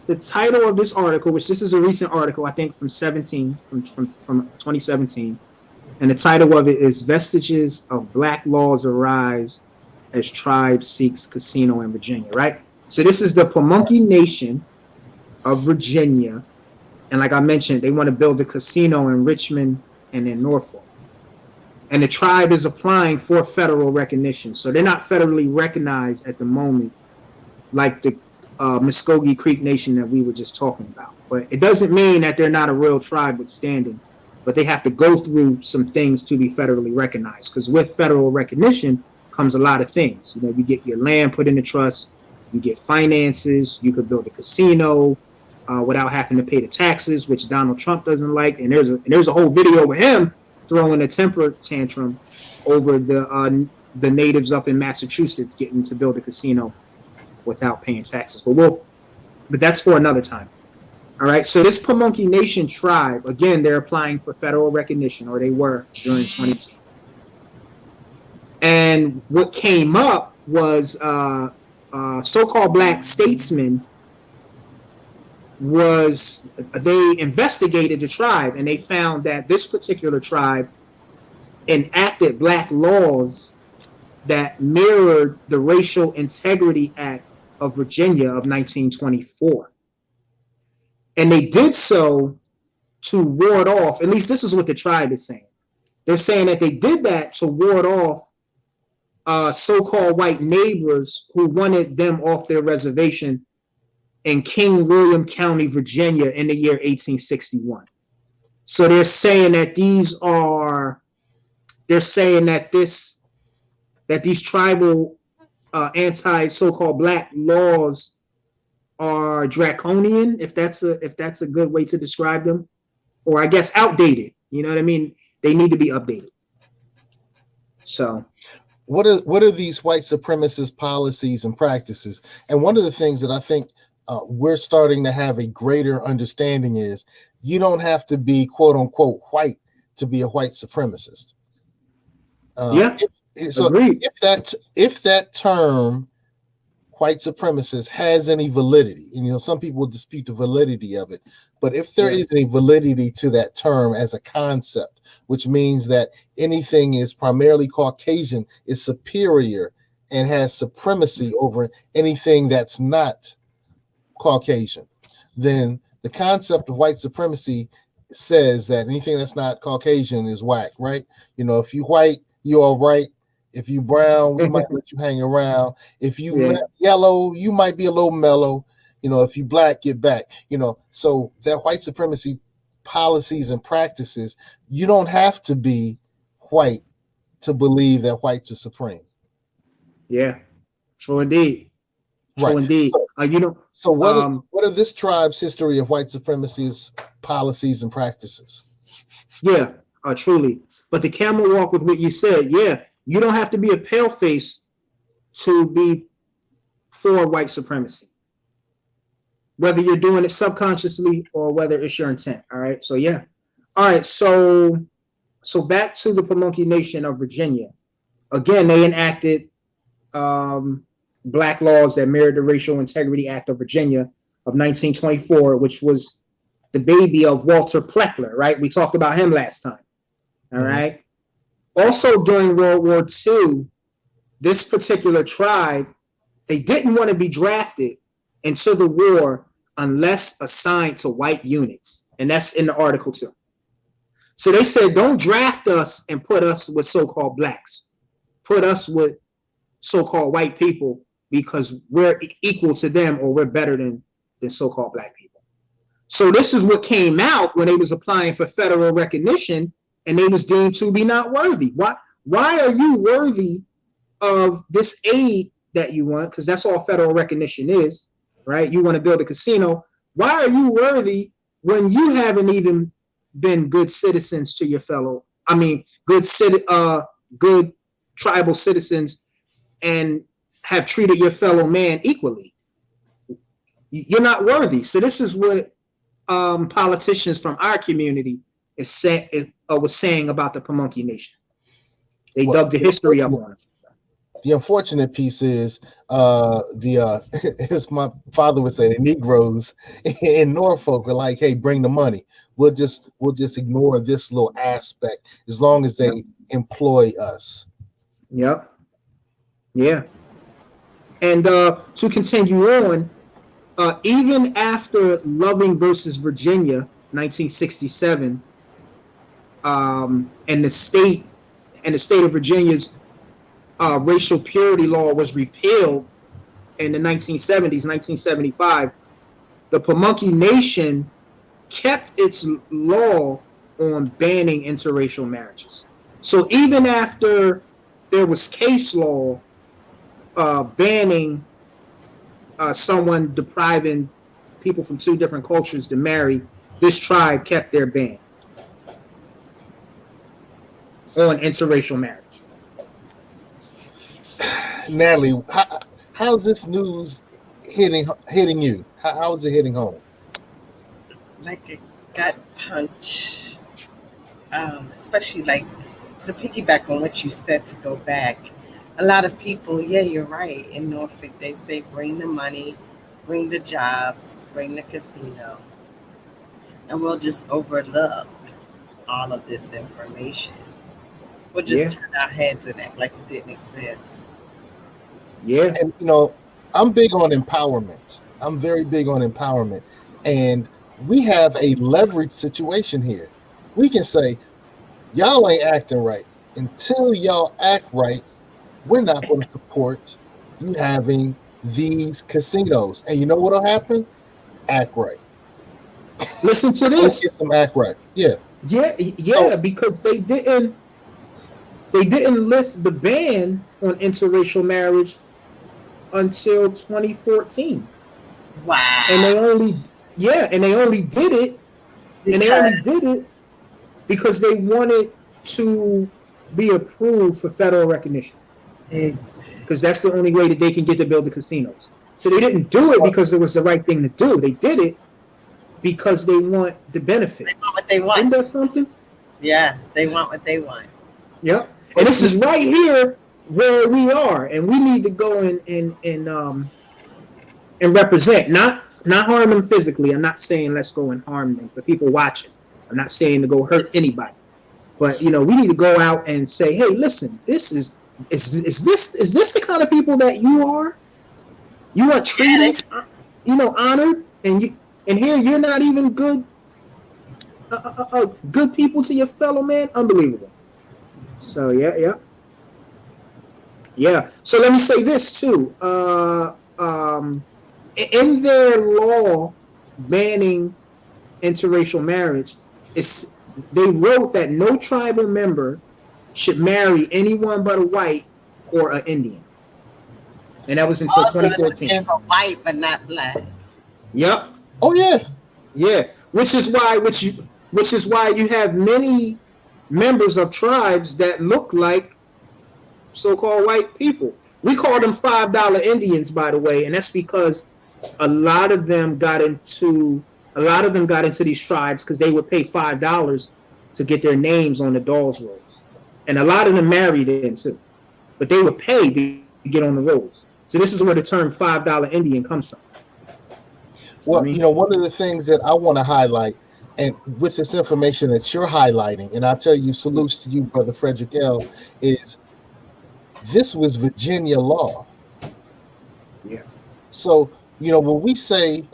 [SPEAKER 2] the title of this article, which this is a recent article, I think from 2017, and the title of it is "Vestiges of Black Laws Arise as Tribe Seeks Casino in Virginia." Right. So this is the Pamunkey Nation of Virginia, and like I mentioned, they want to build a casino in Richmond and in Norfolk. And the tribe is applying for federal recognition. So they're not federally recognized at the moment, like the Muscogee Creek Nation that we were just talking about. But it doesn't mean that they're not a real tribe with standing, but they have to go through some things to be federally recognized. Because with federal recognition comes a lot of things. You know, you get your land put in the trust, you get finances, you could build a casino without having to pay the taxes, which Donald Trump doesn't like. And there's a whole video with him throwing a temper tantrum over the natives up in Massachusetts getting to build a casino without paying taxes. But that's for another time. All right. So this Pamunkey Nation tribe, again, they're applying for federal recognition, or they were during 2010. And what came up was so-called black statesmen they investigated the tribe, and they found that this particular tribe enacted black laws that mirrored the Racial Integrity Act of Virginia of 1924. And they did so to ward off, at least this is what the tribe is saying. They're saying that they did that to ward off so-called white neighbors who wanted them off their reservation in King William County, Virginia in the year 1861. So they're saying that these tribal anti so-called black laws are draconian, if that's a good way to describe them, or I guess outdated. You know what I mean? They need to be updated. So
[SPEAKER 1] what are these white supremacist policies and practices? And one of the things that I think we're starting to have a greater understanding is you don't have to be quote unquote white to be a white supremacist.
[SPEAKER 2] Agreed.
[SPEAKER 1] If that term white supremacist has any validity, and some people dispute the validity of it, but if there is any validity to that term as a concept, which means that anything is primarily Caucasian is superior and has supremacy over anything that's not Caucasian, then the concept of white supremacy says that anything that's not Caucasian is whack, right? If you white, you all right. If you brown, we might let you hang around. If you yellow, you might be a little mellow. If you black, get back. So that white supremacy policies and practices, you don't have to be white to believe that whites are supreme.
[SPEAKER 2] Yeah, true indeed. True indeed.
[SPEAKER 1] So what are this tribe's history of white supremacy's policies and practices?
[SPEAKER 2] Yeah, truly. But the camel walk with what you said, you don't have to be a paleface to be for white supremacy, whether you're doing it subconsciously or whether it's your intent. All right. So all right. So back to the Pamunkey Nation of Virginia. Again, they enacted black laws that mirrored the Racial Integrity Act of Virginia of 1924, which was the baby of Walter Pleckler, right? We talked about him last time. All right. Also, during World War II, this particular tribe, they didn't want to be drafted into the war unless assigned to white units. And that's in the article too. So they said, don't draft us and put us with so-called blacks. Put us with so-called white people because we're equal to them or we're better than so-called black people. So this is what came out when they was applying for federal recognition, and they was deemed to be not worthy. Why are you worthy of this aid that you want? Because that's all federal recognition is, right? You want to build a casino. Why are you worthy when you haven't even been good citizens to your fellow? I mean, good tribal citizens and have treated your fellow man equally. You're not worthy. So this is what politicians from our community was saying about the Pamunkey Nation. They dug the history up on it.
[SPEAKER 1] The unfortunate piece is as my father would say, the Negroes in Norfolk are like, hey, bring the money. We'll just ignore this little aspect as long as they employ us.
[SPEAKER 2] Yep. Yeah. And to continue on, even after Loving versus Virginia, 1967, and the state of Virginia's racial purity law was repealed in the 1970s, 1975, the Pamunkey Nation kept its law on banning interracial marriages. So even after there was case law banning someone depriving people from two different cultures to marry, this tribe kept their ban on interracial marriage.
[SPEAKER 1] Natalie, how's this news hitting you? How is it hitting home?
[SPEAKER 3] Like a gut punch, especially like to piggyback on what you said to go back. A lot of people, yeah, you're right. In Norfolk, they say bring the money, bring the jobs, bring the casino, and we'll just overlook all of this information. We'll
[SPEAKER 2] Yeah,
[SPEAKER 3] just turn our heads and act like it didn't exist.
[SPEAKER 2] yeah.
[SPEAKER 1] And I'm big on empowerment. I'm very big on empowerment, and we have a leverage situation here. We can say y'all ain't acting right. Until y'all act right, we're not going to support you having these casinos. And you know what'll happen? Act right.
[SPEAKER 2] Listen to
[SPEAKER 1] Go
[SPEAKER 2] this.
[SPEAKER 1] get some act right. Yeah.
[SPEAKER 2] Yeah,
[SPEAKER 1] So
[SPEAKER 2] yeah, because they didn't lift the ban on interracial marriage until 2014. And
[SPEAKER 3] Wow.
[SPEAKER 2] they only yeah, and they only did it and they only did
[SPEAKER 3] Because
[SPEAKER 2] it because they wanted to be approved for federal recognition
[SPEAKER 3] exactly.
[SPEAKER 2] because that's the only way that they can get to build the casinos. So they didn't do it because it was the right thing to do. They did it because they want the
[SPEAKER 3] They
[SPEAKER 2] benefit.
[SPEAKER 3] want what they
[SPEAKER 2] Isn't
[SPEAKER 3] want.
[SPEAKER 2] that something?
[SPEAKER 3] Yeah, they want what they want.
[SPEAKER 2] Yep. And
[SPEAKER 1] but
[SPEAKER 2] this is right here where we are, and we need to go and represent, not harm them physically. I'm not saying let's go and harm them for people watching. I'm not saying to go hurt anybody, but we need to go out and say, hey, listen, is this the kind of people that you are? You are
[SPEAKER 3] Yeah,
[SPEAKER 2] treated, honored, and here you're not even good people to your fellow man. Unbelievable. So yeah. So let me say this too. In their law banning interracial marriage, they wrote that no tribal member should marry anyone but a white or an Indian, and that was until
[SPEAKER 3] also it's
[SPEAKER 2] 2014.
[SPEAKER 3] okay for white but not black.
[SPEAKER 2] Yep.
[SPEAKER 1] oh yeah,
[SPEAKER 2] Yeah. Which is why you have many members of tribes that look like so-called white people. We call them $5 Indians, by the way, and that's because a lot of them got into these tribes because they would pay $5 to get their names on the dolls rolls, and a lot of them married in too, but they would pay to get on the rolls. So this is where the term $5 Indian comes from. You know what
[SPEAKER 1] well,
[SPEAKER 2] I mean?
[SPEAKER 1] one of the things that I want to highlight, and with this information that you're highlighting, and I tell you, salutes to you, brother Frederick L, is this was Virginia law.
[SPEAKER 2] Yeah.
[SPEAKER 1] So, when we say,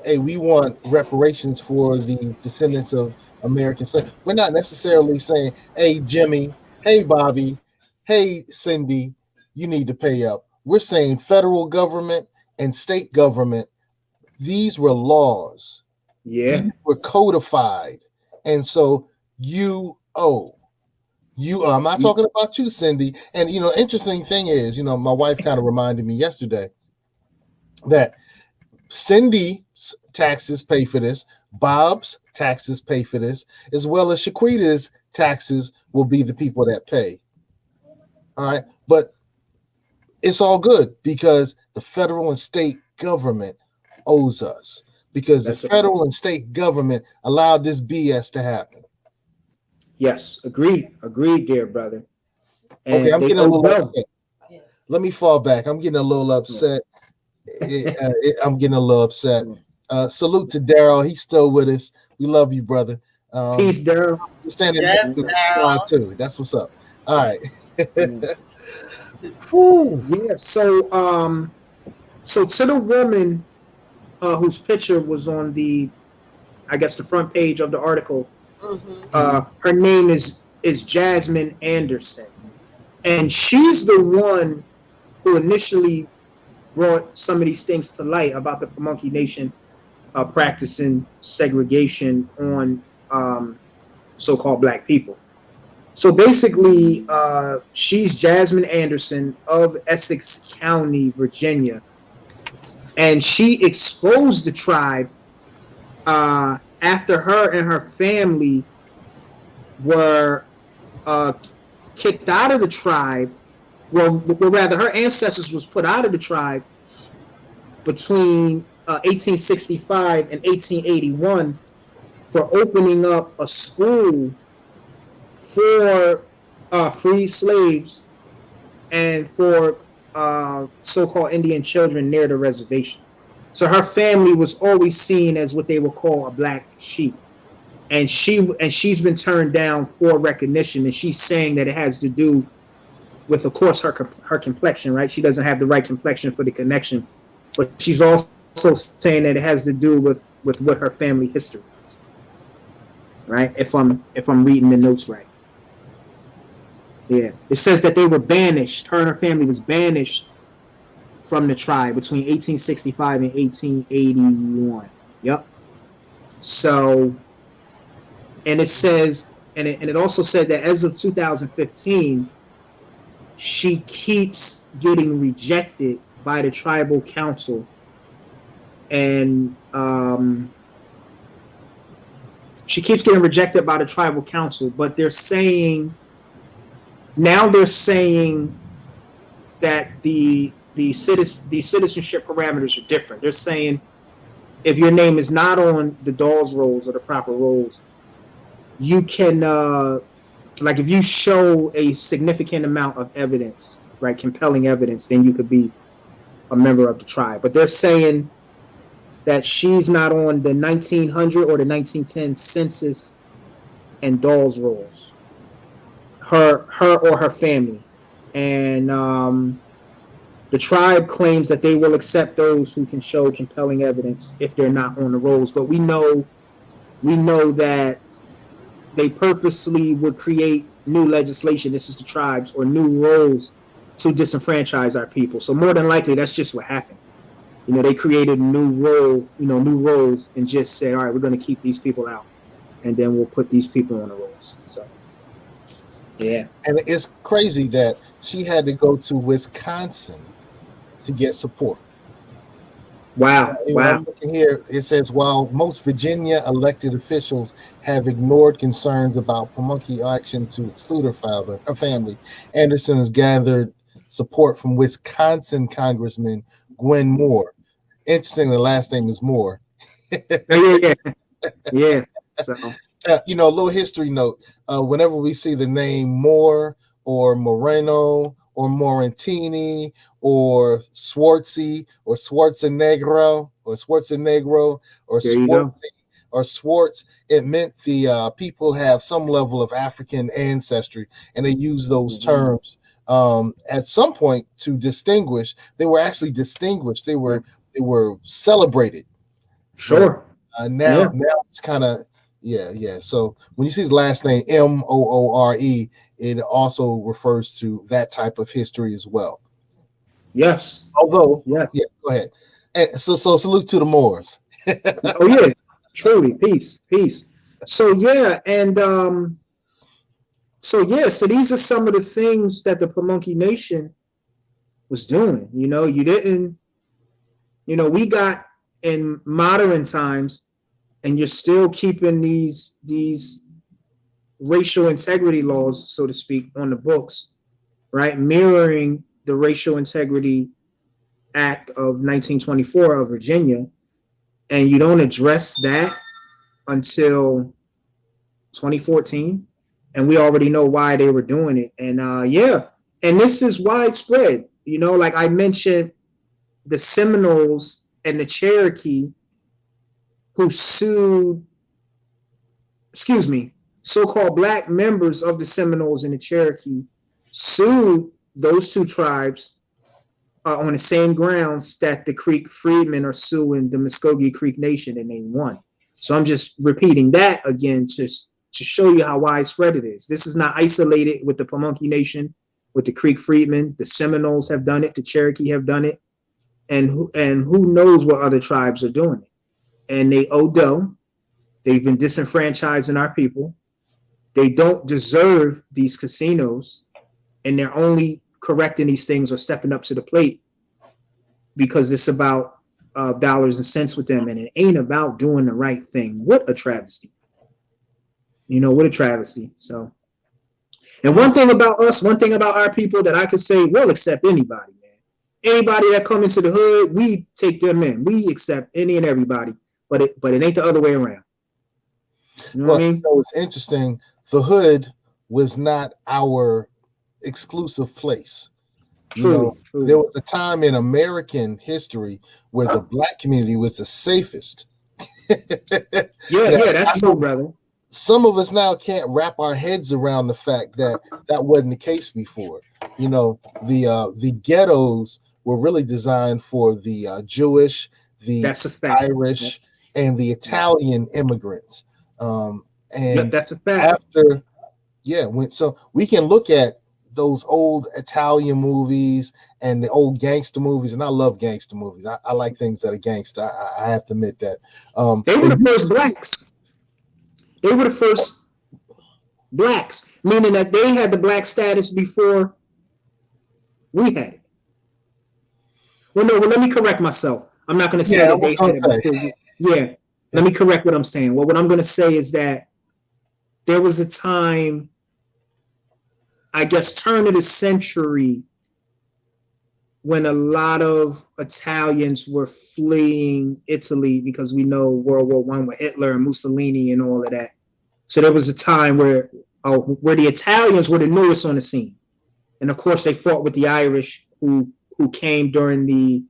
[SPEAKER 1] hey, we want reparations for the descendants of American slaves, we're not necessarily saying, hey, Jimmy, hey, Bobby, hey, Cindy, you need to pay up. We're saying federal government and state government, these were laws, these
[SPEAKER 2] Yeah.
[SPEAKER 1] were codified. And so you owe. I'm not talking about you, Cindy. And, interesting thing is, my wife kind of reminded me yesterday that Cindy's taxes pay for this, Bob's taxes pay for this, as well as Shaquita's taxes will be the people that pay. All right. But it's all good because the federal and state government owes us because the
[SPEAKER 2] That's
[SPEAKER 1] federal and state government allowed this BS to happen.
[SPEAKER 2] Yes. Agreed, dear brother.
[SPEAKER 1] Okay,
[SPEAKER 2] And
[SPEAKER 1] I'm
[SPEAKER 2] they
[SPEAKER 1] getting a
[SPEAKER 2] owe
[SPEAKER 1] little
[SPEAKER 2] them.
[SPEAKER 1] upset. Let me fall back. I'm getting a little upset. I'm getting a little upset. Salute to Daryl. He's still with us. We love you, brother.
[SPEAKER 2] Peace, Daryl.
[SPEAKER 1] We're standing
[SPEAKER 3] Yes,
[SPEAKER 1] next to
[SPEAKER 3] Daryl.
[SPEAKER 1] too. That's what's up. All right.
[SPEAKER 2] Yeah. So to the woman whose picture was on I guess, the front page of the article,
[SPEAKER 3] Mm-hmm.
[SPEAKER 2] her name is Jasmine Anderson, and she's the one who initially brought some of these things to light about the Pamunkey Nation practicing segregation on so-called black people. So basically, she's Jasmine Anderson of Essex County, Virginia, and she exposed the tribe after her and her family were kicked out of the tribe. Well, rather, her ancestors was put out of the tribe between 1865 and 1881 for opening up a school for free slaves and for so-called Indian children near the reservation. So her family was always seen as what they would call a black sheep. And she's been turned down for recognition, and she's saying that it has to do with, of course, her complexion, right? She doesn't have the right complexion for the connection, but she's also saying that it has to do with what her family history is, right? If I'm reading the notes right, yeah, it says that they were banished. Her and her family was banished from the tribe between 1865 and 1881. Yep. So, and it says, and it also said that as of 2015, she keeps getting rejected by the tribal council, and she keeps getting rejected by the tribal council. But they're saying that the citizenship parameters are different. They're saying if your name is not on the Dawes rolls or the proper rolls, you can like if you show a significant amount of evidence, right, compelling evidence, then you could be a member of the tribe. But they're saying that she's not on the 1900 or the 1910 census and Dawes rolls, her or her family. And the tribe claims that they will accept those who can show compelling evidence if they're not on the rolls. But we know that they purposely would create new legislation, this is the tribes, or new roles to disenfranchise our people. So more than likely, that's just what happened. You know, they created a new role, new roles, and just said, all right, we're going to keep these people out, and then we'll put these people on the rolls. So, yeah.
[SPEAKER 1] And it's crazy that she had to go to Wisconsin to get support.
[SPEAKER 2] Wow.
[SPEAKER 1] I'm looking here. It says, while most Virginia elected officials have ignored concerns about Pamunkey action to exclude her family, Anderson has gathered support from Wisconsin Congressman Gwen Moore. Interesting, the last name is Moore.
[SPEAKER 2] Yeah. So,
[SPEAKER 1] a little history note. Whenever we see the name Moore or Moreno or Morantini or Swartzy or Schwarzenegro or Schwarzenegro or Swartzy or Swartz, it meant the people have some level of African ancestry, and they use those terms at some point to distinguish. They were actually distinguished. They were celebrated.
[SPEAKER 2] Sure.
[SPEAKER 1] But, now it's kind of yeah. So when you see the last name Moore, it also refers to that type of history as well.
[SPEAKER 2] Yes.
[SPEAKER 1] Although, go ahead. And so salute to the Moors.
[SPEAKER 2] Oh yeah, truly, peace. So yeah, and so these are some of the things that the Pamunkey Nation was doing. You didn't, we got in modern times, and you're still keeping these racial integrity laws, so to speak, on the books, right? Mirroring the Racial Integrity Act of 1924 of Virginia, and you don't address that until 2014, and we already know why they were doing it. And and this is widespread. Like I mentioned, the Seminoles and the Cherokee who sued, so-called black members of the Seminoles and the Cherokee sued those two tribes on the same grounds that the Creek freedmen are suing the Muscogee Creek Nation, and they won. So I'm just repeating that again just to show you how widespread it is. This is not isolated with the Pamunkey Nation, with the Creek freedmen. The Seminoles have done it, the Cherokee have done it, and who knows what other tribes are doing it. And they owe dough. They've been disenfranchising our people. They don't deserve these casinos, and they're only correcting these things or stepping up to the plate because it's about dollars and cents with them, and it ain't about doing the right thing. What a travesty. What a travesty. So, and one thing about us, one thing about our people that I could say, we'll accept anybody, man. Anybody that come into the hood, we take them in. We accept any and everybody, but it ain't the other way around. You know what I mean?
[SPEAKER 1] It's interesting. The hood was not our exclusive place.
[SPEAKER 2] Truly.
[SPEAKER 1] There was a time in American history where the black community was the safest.
[SPEAKER 2] Yeah, that's true, brother.
[SPEAKER 1] Some of us now can't wrap our heads around the fact that that wasn't the case before. The ghettos were really designed for the Jewish, the Irish, and the Italian immigrants. And
[SPEAKER 2] that's a fact.
[SPEAKER 1] So we can look at those old Italian movies and the old gangster movies, and I love gangster movies. I like things that are gangster. I have to admit that.
[SPEAKER 2] They were the first blacks. They were the first blacks, meaning that they had the black status before we had it. Well, let me correct myself. I'm not going to say that they had it. Yeah, let me correct what I'm saying. Well, what I'm going to say is that there was a time, I guess, turn of the century, when a lot of Italians were fleeing Italy because we know World War I with Hitler and Mussolini and all of that. So there was a time where the Italians were the newest on the scene. And of course, they fought with the Irish who came during the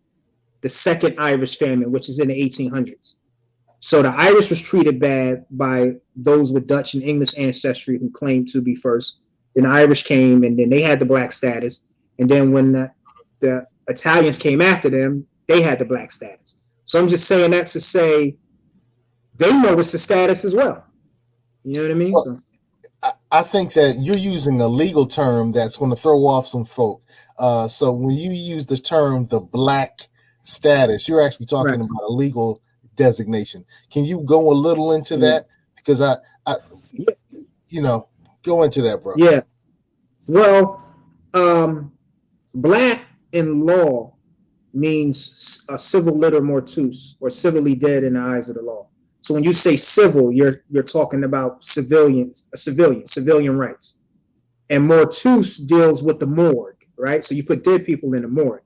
[SPEAKER 2] second Irish famine, which is in the 1800s. So the Irish was treated bad by those with Dutch and English ancestry who claimed to be first. Then the Irish came, and then they had the black status. And then when the Italians came after them, they had the black status. So I'm just saying that to say they know it's the status as well. You know what I mean?
[SPEAKER 1] Well, I think that you're using a legal term that's going to throw off some folk. So when you use the term the black status, you're actually talking about a legal designation. Can you go a little into that? Because go into that, bro.
[SPEAKER 2] Yeah. Well, black in law means a civil liter mortuus, or civilly dead in the eyes of the law. So when you say civil, you're talking about civilian rights. And mortuus deals with the morgue, right? So you put dead people in the morgue.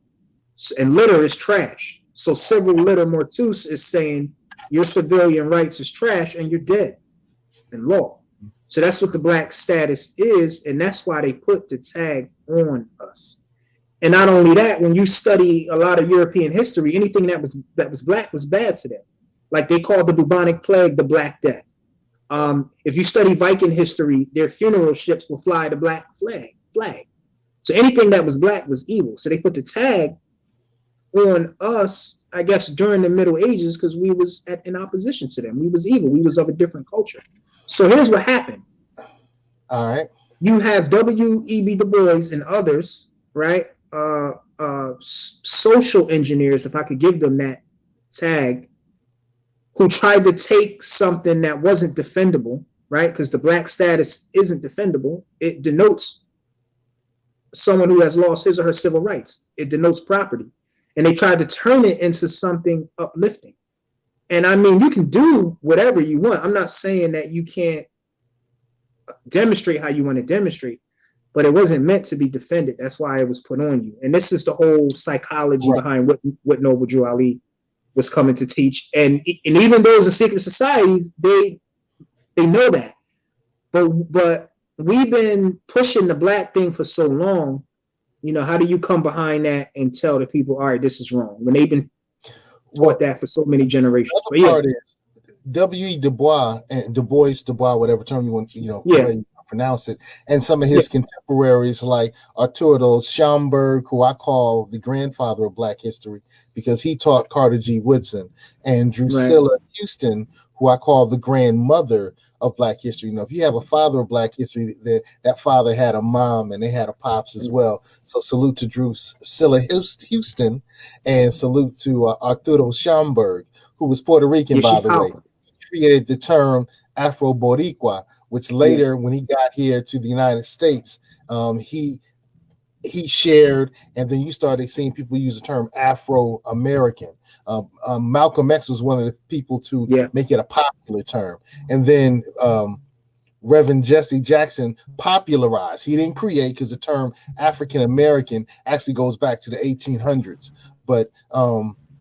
[SPEAKER 2] And litter is trash. So civil liter mortuus is saying your civilian rights is trash and you're dead in law. So that's what the black status is, and that's why they put the tag on us. And not only that, when you study a lot of European history, anything that was black was bad to them. Like they called the bubonic plague the Black Death. If you study Viking history, their funeral ships will fly the black flag. So anything that was black was evil. So they put the tag on us, I guess, during the Middle Ages because we was in opposition to them. We was evil. We was of a different culture. So here's what happened.
[SPEAKER 1] All right.
[SPEAKER 2] You have W.E.B. Du Bois and others, right? Social engineers, if I could give them that tag, who tried to take something that wasn't defendable, right? Because the black status isn't defendable. It denotes someone who has lost his or her civil rights. It denotes property. And they tried to turn it into something uplifting. And I mean, you can do whatever you want. I'm not saying that you can't demonstrate how you want to demonstrate, but it wasn't meant to be defended. That's why it was put on you. And this is the whole psychology behind what Noble Drew Ali was coming to teach. And even those in secret societies, they know that. But we've been pushing the black thing for so long. You know, how do you come behind that and tell the people, all right, this is wrong, when they've been taught that for so many generations?
[SPEAKER 1] The other part is W.E. Du Bois, whatever term you want, way you pronounce it, and some of his contemporaries like Arturo Schomburg, who I call the grandfather of Black history because he taught Carter G. Woodson, and Drusilla Houston, who I call the grandmother of Black history. If you have a father of Black history, that father had a mom and they had a pops as well. So salute to Drusilla Houston, and salute to Arturo Schomburg, who was Puerto Rican, by the way. Created the term Afro-Boricua, which later, when he got here to the United States, he shared, and then you started seeing people use the term Afro-American. Malcolm X was one of the people to make it a popular term. And then Reverend Jesse Jackson popularized. He didn't create, because the term African American actually goes back to the 1800s. But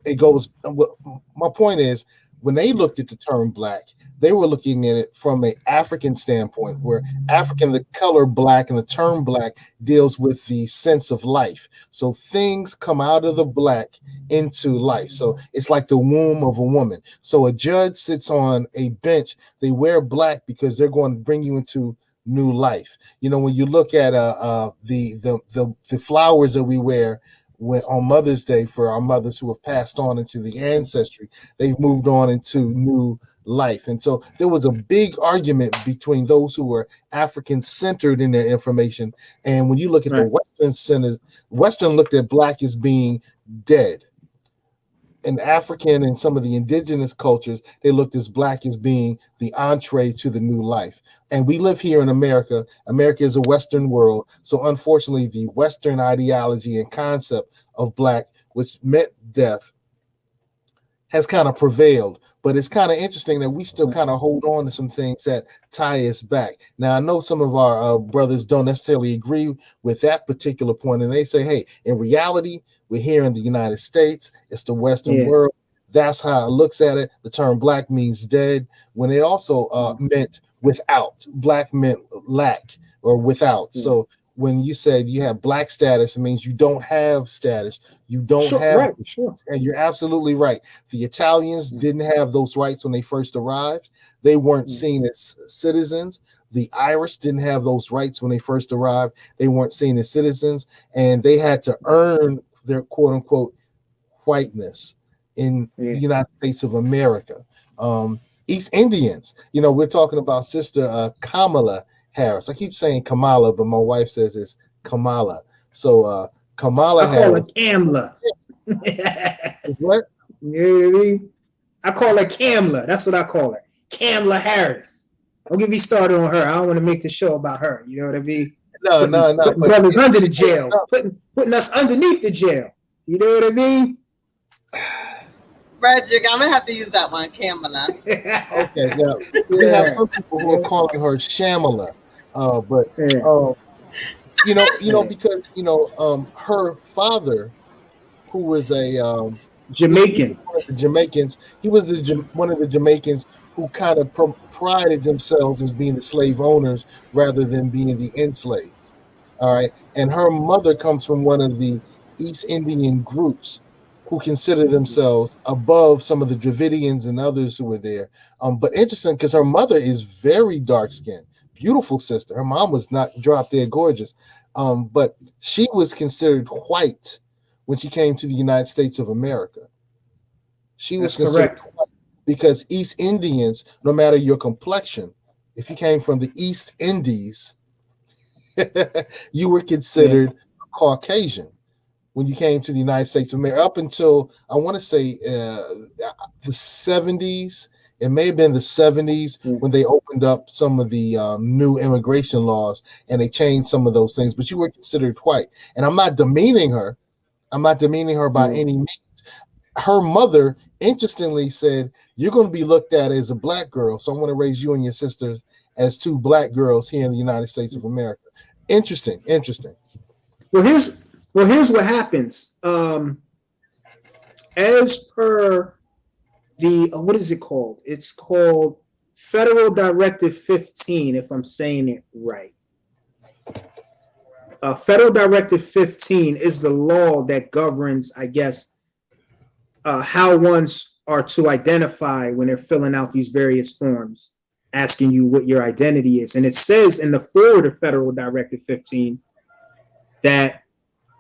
[SPEAKER 1] it goes. My point is, when they looked at the term black, they were looking at it from an African standpoint, where African, the color black, and the term black deals with the sense of life. So things come out of the black into life. So it's like the womb of a woman. So a judge sits on a bench. They wear black because they're going to bring you into new life. You know, when you look at the flowers that we wear on Mother's Day for our mothers who have passed on into the ancestry, they've moved on into new life. And so there was a big argument between those who were African centered in their information. And when you look at the Western centers, Western looked at black as being dead. And African and some of the indigenous cultures, they looked as black as being the entree to the new life. And we live here in America. America is a Western world. So unfortunately, the Western ideology and concept of black, which meant death, has kind of prevailed. But it's kind of interesting that we still kind of hold on to some things that tie us back. Now, I know some of our brothers don't necessarily agree with that particular point, and they say, hey, in reality, we're here in the United States. It's the Western world. That's how it looks at it. The term black means dead, when it also meant without. Black meant lack or without. So when you said you have black status, it means you don't have status. You don't have, and you're absolutely right. The Italians didn't have those rights when they first arrived. They weren't seen as citizens. The Irish didn't have those rights when they first arrived. They weren't seen as citizens, and they had to earn their quote unquote whiteness in the United States of America. East Indians, you know, we're talking about Sister Kamala Harris. I keep saying Kamala, but my wife says it's Kamala. So Kamala Harris.
[SPEAKER 2] I call her Kamla.
[SPEAKER 1] What?
[SPEAKER 2] You know what I mean? I call her Kamla. That's what I call her. Kamala Harris. Don't get me started on her. I don't want to make the show about her. You know what I mean?
[SPEAKER 1] No.
[SPEAKER 2] Putting brothers under the jail. Putting us underneath the jail. You know what I mean?
[SPEAKER 3] Frederick, I'm gonna have to use that one, Kamala.
[SPEAKER 1] Okay, now we have some people who are calling her Shamala, but you know, because her father, who was a
[SPEAKER 2] Jamaican,
[SPEAKER 1] one of the Jamaicans, he was one of the Jamaicans who kind of prided themselves as being the slave owners rather than being the enslaved. All right, and her mother comes from one of the East Indian groups who consider themselves above some of the Dravidians and others who were there. But interesting, because her mother is very dark-skinned, beautiful sister. Her mom was not drop dead gorgeous, but she was considered white when she came to the United States of America. She was considered white because East Indians, no matter your complexion, if you came from the East Indies, you were considered Caucasian when you came to the United States of America, up until, I want to say, the 70s. It may have been the 70s when they opened up some of the new immigration laws and they changed some of those things. But you were considered white. And I'm not demeaning her. I'm not demeaning her by any means. Her mother, interestingly, said, you're going to be looked at as a black girl. So I'm going to raise you and your sisters as two black girls here in the United States of America. Interesting.
[SPEAKER 2] Well, here's what happens. As per the what is it called? It's called Federal Directive 15, if I'm saying it right. Federal Directive 15 is the law that governs, I guess, how ones are to identify when they're filling out these various forms, asking you what your identity is. And it says in the forward of Federal Directive 15 that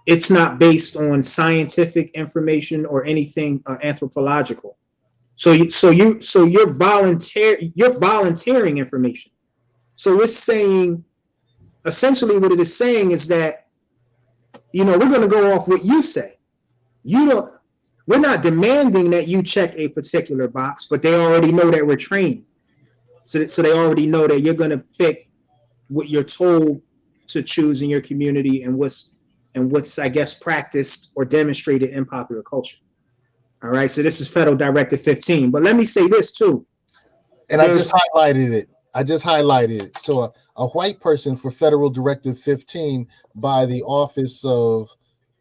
[SPEAKER 2] it's not based on scientific information or anything anthropological. So you're volunteering information. So it's saying, essentially what it is saying is that, we're going to go off what you say. We're not demanding that you check a particular box, but they already know that we're trained. So they already know that you're going to pick what you're told to choose in your community and what's I guess practiced or demonstrated in popular culture. All right, so this is Federal Directive 15. But let me say this too.
[SPEAKER 1] And I just highlighted it. I just highlighted it. So a white person for Federal Directive 15 by the Office of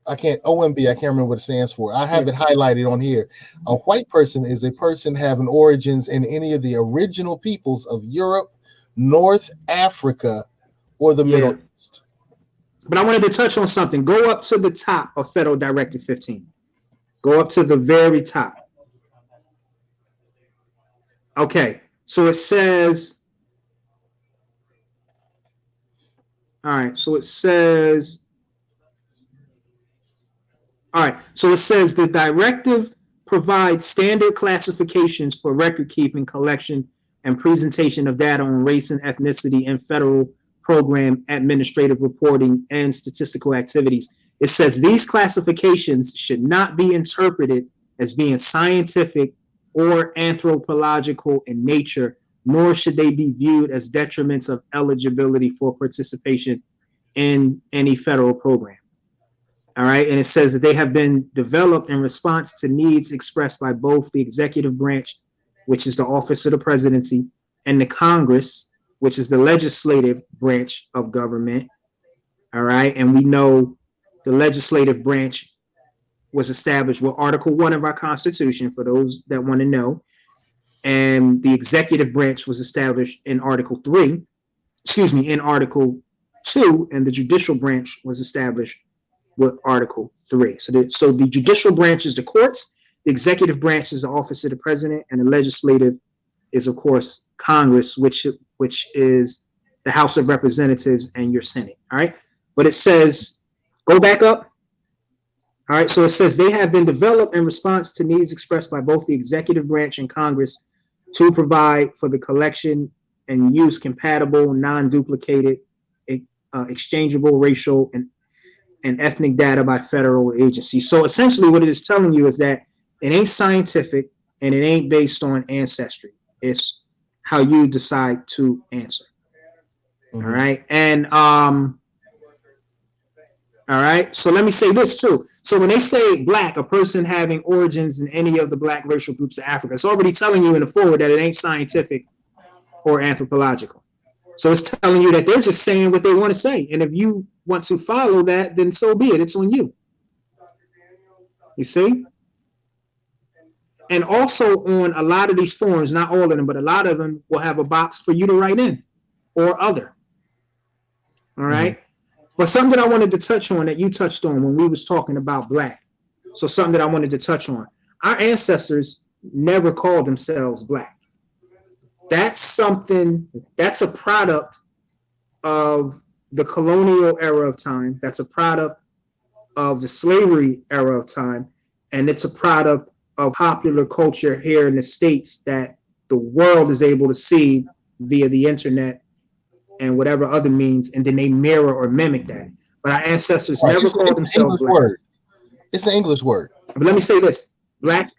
[SPEAKER 1] OMB, I can't remember what it stands for. I have it highlighted on here. A white person is a person having origins in any of the original peoples of Europe, North Africa, or the Middle East.
[SPEAKER 2] But I wanted to touch on something. Go up to the top of Federal Directive 15. Go up to the very top. Okay, so it says, all right, so it says the directive provides standard classifications for record keeping, collection, and presentation of data on race and ethnicity in federal program, administrative reporting, and statistical activities. It says these classifications should not be interpreted as being scientific or anthropological in nature, nor should they be viewed as detriments of eligibility for participation in any federal program. All right, and it says that they have been developed in response to needs expressed by both the executive branch, which is the office of the presidency, and the Congress, which is the legislative branch of government. All right, and we know the legislative branch was established with Article 1 of our Constitution, for those that want to know, and the executive branch was established in Article 2, and the judicial branch was established with Article 3. So the judicial branch is the courts, the executive branch is the office of the president, and the legislative is, of course, Congress, which is the House of Representatives and your Senate. All right, but it says, go back up. All right, so it says they have been developed in response to needs expressed by both the executive branch and Congress to provide for the collection and use compatible, non-duplicated, exchangeable racial and ethnic data by federal agencies. So essentially what it is telling you is that it ain't scientific and it ain't based on ancestry. It's how you decide to answer. Mm-hmm. All right. And all right, so let me say this too. So when they say black, a person having origins in any of the black racial groups of Africa, it's already telling you in the forward that it ain't scientific or anthropological. So it's telling you that they're just saying what they want to say. And if you want to follow that, then so be it. It's on you. You see? And also on a lot of these forms, not all of them, but a lot of them will have a box for you to write in or other. All right? Mm-hmm. But something that I wanted to touch on that you touched on when we was talking about black. So something that I wanted to touch on. Our ancestors never called themselves black. That's a product of the colonial era of time. That's a product of the slavery era of time. And it's a product of popular culture here in the States that the world is able to see via the internet and whatever other means, and then they mirror or mimic that. But our ancestors never called themselves black.
[SPEAKER 1] Word. It's an English word.
[SPEAKER 2] But let me say this. Black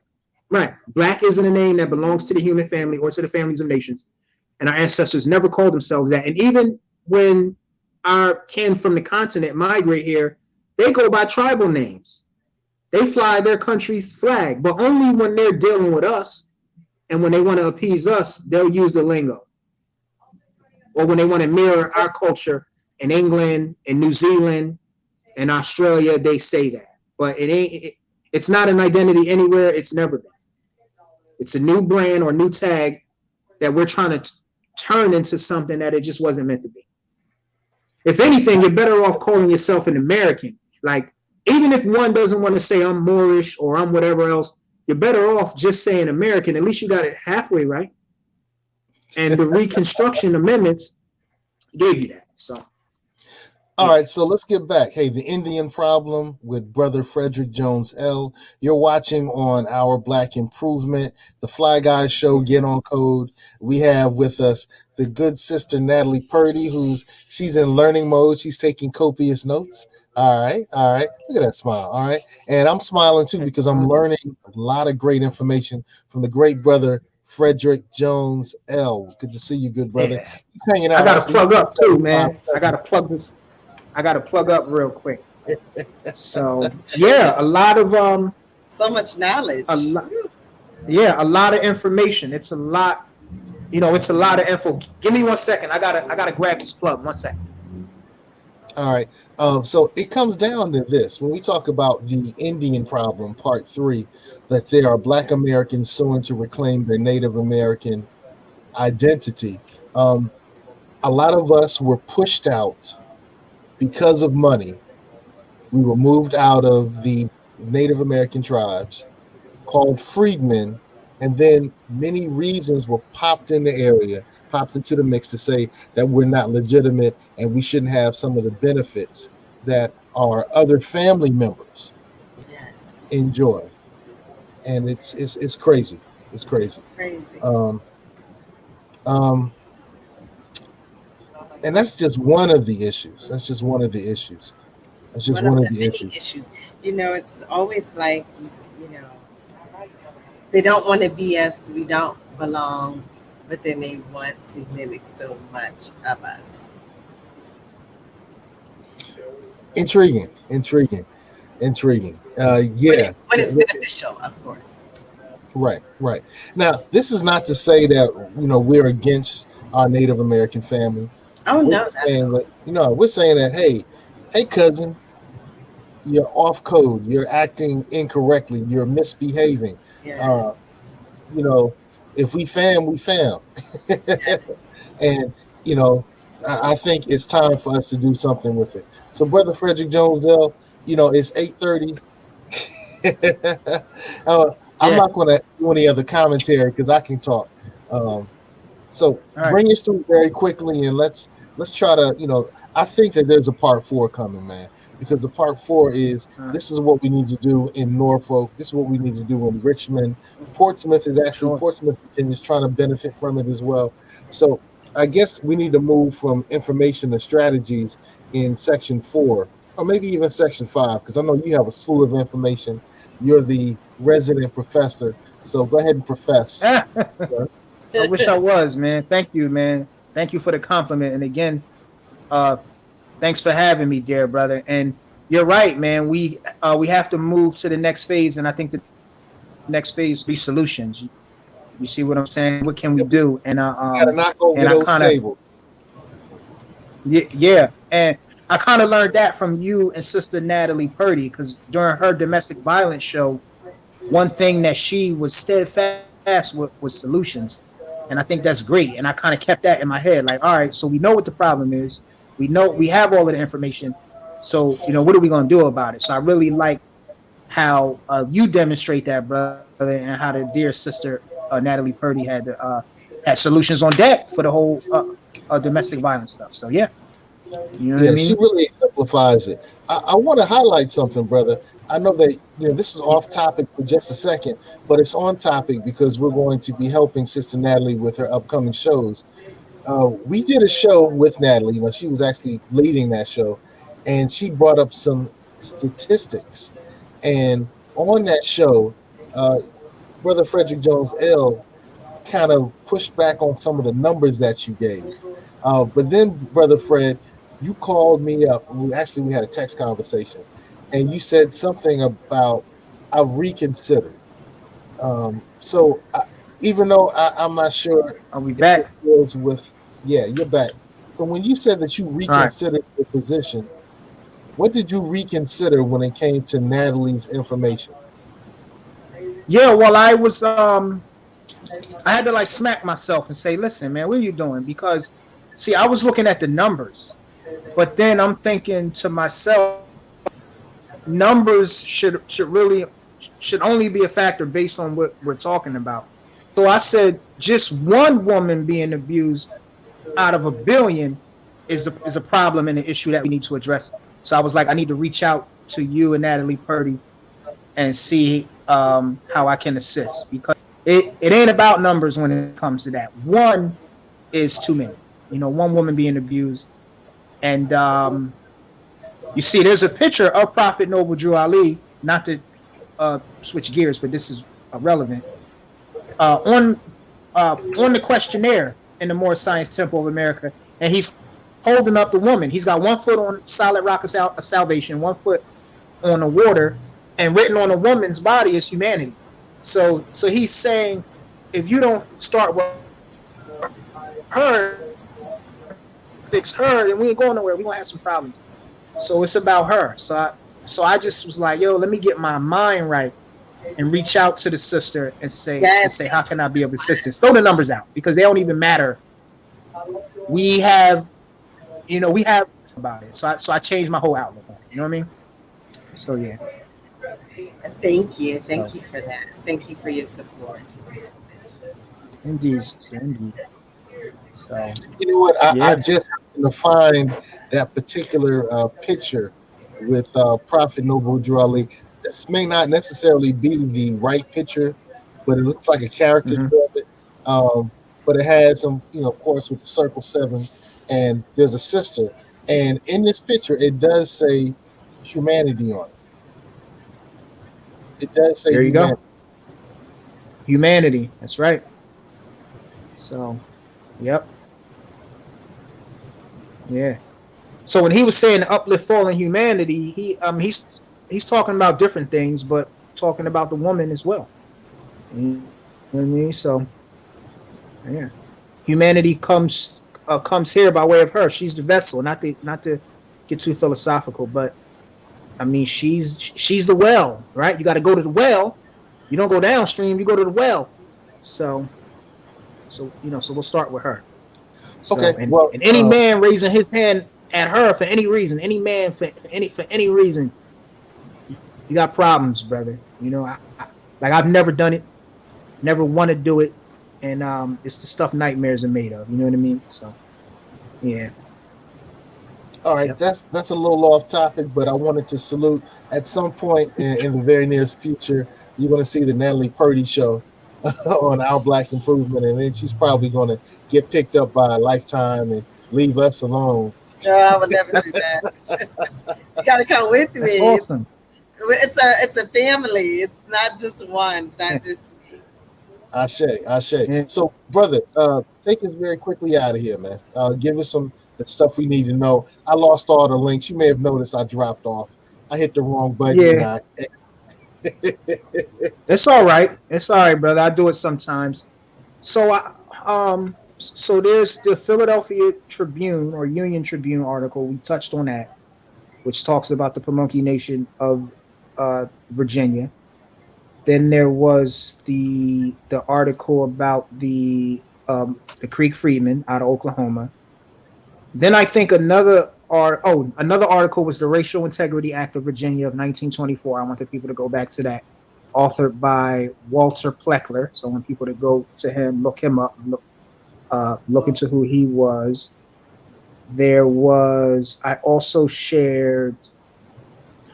[SPEAKER 2] isn't a name that belongs to the human family or to the families of nations. And our ancestors never called themselves that. And even when our kin from the continent migrate here, they go by tribal names. They fly their country's flag, but only when they're dealing with us and when they want to appease us, they'll use the lingo. Or when they want to mirror our culture in England, in New Zealand, in Australia, they say that. But it's not an identity anywhere. It's never been. It's a new brand or new tag that we're trying to turn into something that it just wasn't meant to be. If anything, you're better off calling yourself an American. Like, even if one doesn't want to say I'm Moorish or I'm whatever else, you're better off just saying American. At least you got it halfway right. And the Reconstruction Amendments gave you that. So,
[SPEAKER 1] all right, so let's get back. Hey, the Indian problem with Brother Frederick Jone-El. You're watching on Our Black Improvement, the Fly Guys Show, Get on Code. We have with us the good sister Natalie Purdie, she's in learning mode. She's taking copious notes. All right. Look at that smile. All right, and I'm smiling too because I'm learning a lot of great information from the great brother Frederick Jone-El. Good to see you, good brother.
[SPEAKER 2] Yeah.
[SPEAKER 1] He's hanging out.
[SPEAKER 2] I gotta plug up too, man. I gotta plug up real quick. So yeah, a lot of
[SPEAKER 3] so much knowledge.
[SPEAKER 2] A lot of information. It's a lot it's a lot of info. Give me 1 second. I gotta grab this plug. 1 second.
[SPEAKER 1] All right. So it comes down to this. When we talk about the Indian problem, part 3, that there are Black Americans suing to reclaim their Native American identity. Um, a lot of us were pushed out because of money. We were moved out of the Native American tribes, called freedmen, and then many reasons were popped in the area, popped into the mix to say that we're not legitimate and we shouldn't have some of the benefits that our other family members
[SPEAKER 3] Yes.
[SPEAKER 1] enjoy. And it's crazy. It's crazy.
[SPEAKER 3] Crazy.
[SPEAKER 1] Um, and that's just one of the issues. That's just one of the issues. That's just one of the
[SPEAKER 3] many
[SPEAKER 1] issues.
[SPEAKER 3] issues. It's always like, they don't want to be us. We don't belong, but then they want to mimic so much of us.
[SPEAKER 1] Intriguing. Yeah.
[SPEAKER 3] When it's beneficial, of course.
[SPEAKER 1] Right. Now, this is not to say that we're against our Native American family.
[SPEAKER 3] Oh,
[SPEAKER 1] We're
[SPEAKER 3] no.
[SPEAKER 1] saying we're saying that hey cousin, you're off code, you're acting incorrectly, you're misbehaving.
[SPEAKER 3] Yes.
[SPEAKER 1] If we fam, we fam.
[SPEAKER 3] Yes.
[SPEAKER 1] And I think it's time for us to do something with it. So, Brother Frederick Jone-El, it's 8:30. I'm not going to do any other commentary because I can talk. So bring us through very quickly, and let's try to, I think that there's a part 4 coming, man, because the part 4 is this is what we need to do in Norfolk. This is what we need to do in Richmond. Portsmouth, Virginia, is trying to benefit from it as well. So I guess we need to move from information to strategies in section 4, or maybe even section 5, because I know you have a slew of information. You're the resident professor, so go ahead and profess.
[SPEAKER 2] I wish I was, man. Thank you, man. Thank you for the compliment. And again, thanks for having me, dear brother. And you're right, man. We have to move to the next phase, and I think the next phase will be solutions. You see what I'm saying? What can we do? And
[SPEAKER 1] gotta knock over those tables.
[SPEAKER 2] Yeah, and I kind of learned that from you and Sister Natalie Purdie, because during her domestic violence show, one thing that she was steadfast with was solutions. And I think that's great. And I kind of kept that in my head, like, all right, so we know what the problem is. We know we have all of the information. So, what are we going to do about it? So I really like how you demonstrate that, brother, and how the dear Sister Natalie Purdie had solutions on deck for the whole domestic violence stuff. So, yeah. You know what I mean?
[SPEAKER 1] She really exemplifies it. I want to highlight something, brother. I know that this is off topic for just a second, but it's on topic because we're going to be helping Sister Natalie with her upcoming shows. We did a show with Natalie. She was actually leading that show, and she brought up some statistics. And on that show, Brother Frederick Jone-El kind of pushed back on some of the numbers that you gave. But then, Brother Fred, you called me up. We had a text conversation, and you said something about I've reconsidered. So even though I'm not sure,
[SPEAKER 2] are we back?
[SPEAKER 1] You're back. So when you said that you reconsidered your position, what did you reconsider when it came to Natalie's information?
[SPEAKER 2] Yeah, well, I was I had to smack myself and say, listen, man, what are you doing? Because see, I was looking at the numbers, but then I'm thinking to myself, numbers should only be a factor based on what we're talking about. So I said, just one woman being abused out of 1 billion is a problem and an issue that we need to address. So I was like, I need to reach out to you and Natalie Purdie and see how I can assist, because it ain't about numbers when it comes to that. One is too many. One woman being abused. And you see, there's a picture of Prophet Noble Drew Ali, not to switch gears, but this is relevant. On the questionnaire in the Moorish Science Temple of America, and he's holding up the woman. He's got 1 foot on solid rock of salvation, 1 foot on the water, and written on a woman's body is humanity. So he's saying, if you don't start her, fix her, then we ain't going nowhere. We gonna have some problems. So it's about her. So I just was like, yo, let me get my mind right and reach out to the sister and
[SPEAKER 3] Yes,
[SPEAKER 2] say, how
[SPEAKER 3] thank you
[SPEAKER 2] can I
[SPEAKER 3] so
[SPEAKER 2] be of
[SPEAKER 3] much.
[SPEAKER 2] assistance? Throw the numbers out because they don't even matter. We have, we have about it. So I changed my whole outlook on it. You know what I mean? So yeah.
[SPEAKER 3] Thank you.
[SPEAKER 2] So
[SPEAKER 3] Thank you for that. Thank you for your support.
[SPEAKER 2] indeed, sister, indeed. So
[SPEAKER 1] You know what? I
[SPEAKER 2] yeah.
[SPEAKER 1] just happened to find that particular picture with Prophet Noble Drew Ali. This may not necessarily be the right picture, but it looks like a
[SPEAKER 2] Mm-hmm.
[SPEAKER 1] caricature of it. Um, but it has some, of course, with the circle seven, and there's a sister. And in this picture, it does say humanity on it. It does say
[SPEAKER 2] There you
[SPEAKER 1] humanity.
[SPEAKER 2] go. Humanity. That's right. So yep. Yeah. So when he was saying uplift fallen humanity, he's talking about different things, but talking about the woman as well. You know what I mean? So yeah, humanity comes here by way of her. She's the vessel. Not to get too philosophical, but I mean she's the well, right? You got to go to the well. You don't go downstream. You go to the well. So so we'll start with her.
[SPEAKER 1] Okay,
[SPEAKER 2] So and
[SPEAKER 1] well,
[SPEAKER 2] and any man raising his hand at her for any reason, any man for any reason, you got problems, brother. Like I've never done it, never want to do it, and it's the stuff nightmares are made of. You know what I mean? So yeah,
[SPEAKER 1] all right,
[SPEAKER 2] yep,
[SPEAKER 1] that's a little off topic, but I wanted to salute at some point in the very near future. You're going to see the Natalie Purdie show on Our Black Improvement, and then she's probably going to get picked up by Lifetime and leave us alone.
[SPEAKER 3] No, I would never do that. You gotta come with me.
[SPEAKER 2] that's awesome.
[SPEAKER 3] It's a family. It's not just one,
[SPEAKER 2] Yeah,
[SPEAKER 3] not just me.
[SPEAKER 1] Ashe, Ashe.
[SPEAKER 2] yeah,
[SPEAKER 1] So, brother, take us very quickly out of here, man. Give us some the stuff we need to know. I lost all the links. You may have noticed I dropped off. I hit the wrong button, and
[SPEAKER 2] yeah.
[SPEAKER 1] I.
[SPEAKER 2] It's all right. It's all right, brother. I do it sometimes. So so there's the Philadelphia Tribune or Union Tribune article. We touched on that, which talks about the Pamunkey Nation of Virginia. Then there was the article about the Creek Freedmen out of Oklahoma. Then I think another article was the Racial Integrity Act of Virginia of 1924. I wanted people to go back to that, authored by Walter Pleckler. So I want people to go to him, look him up, look into who he was.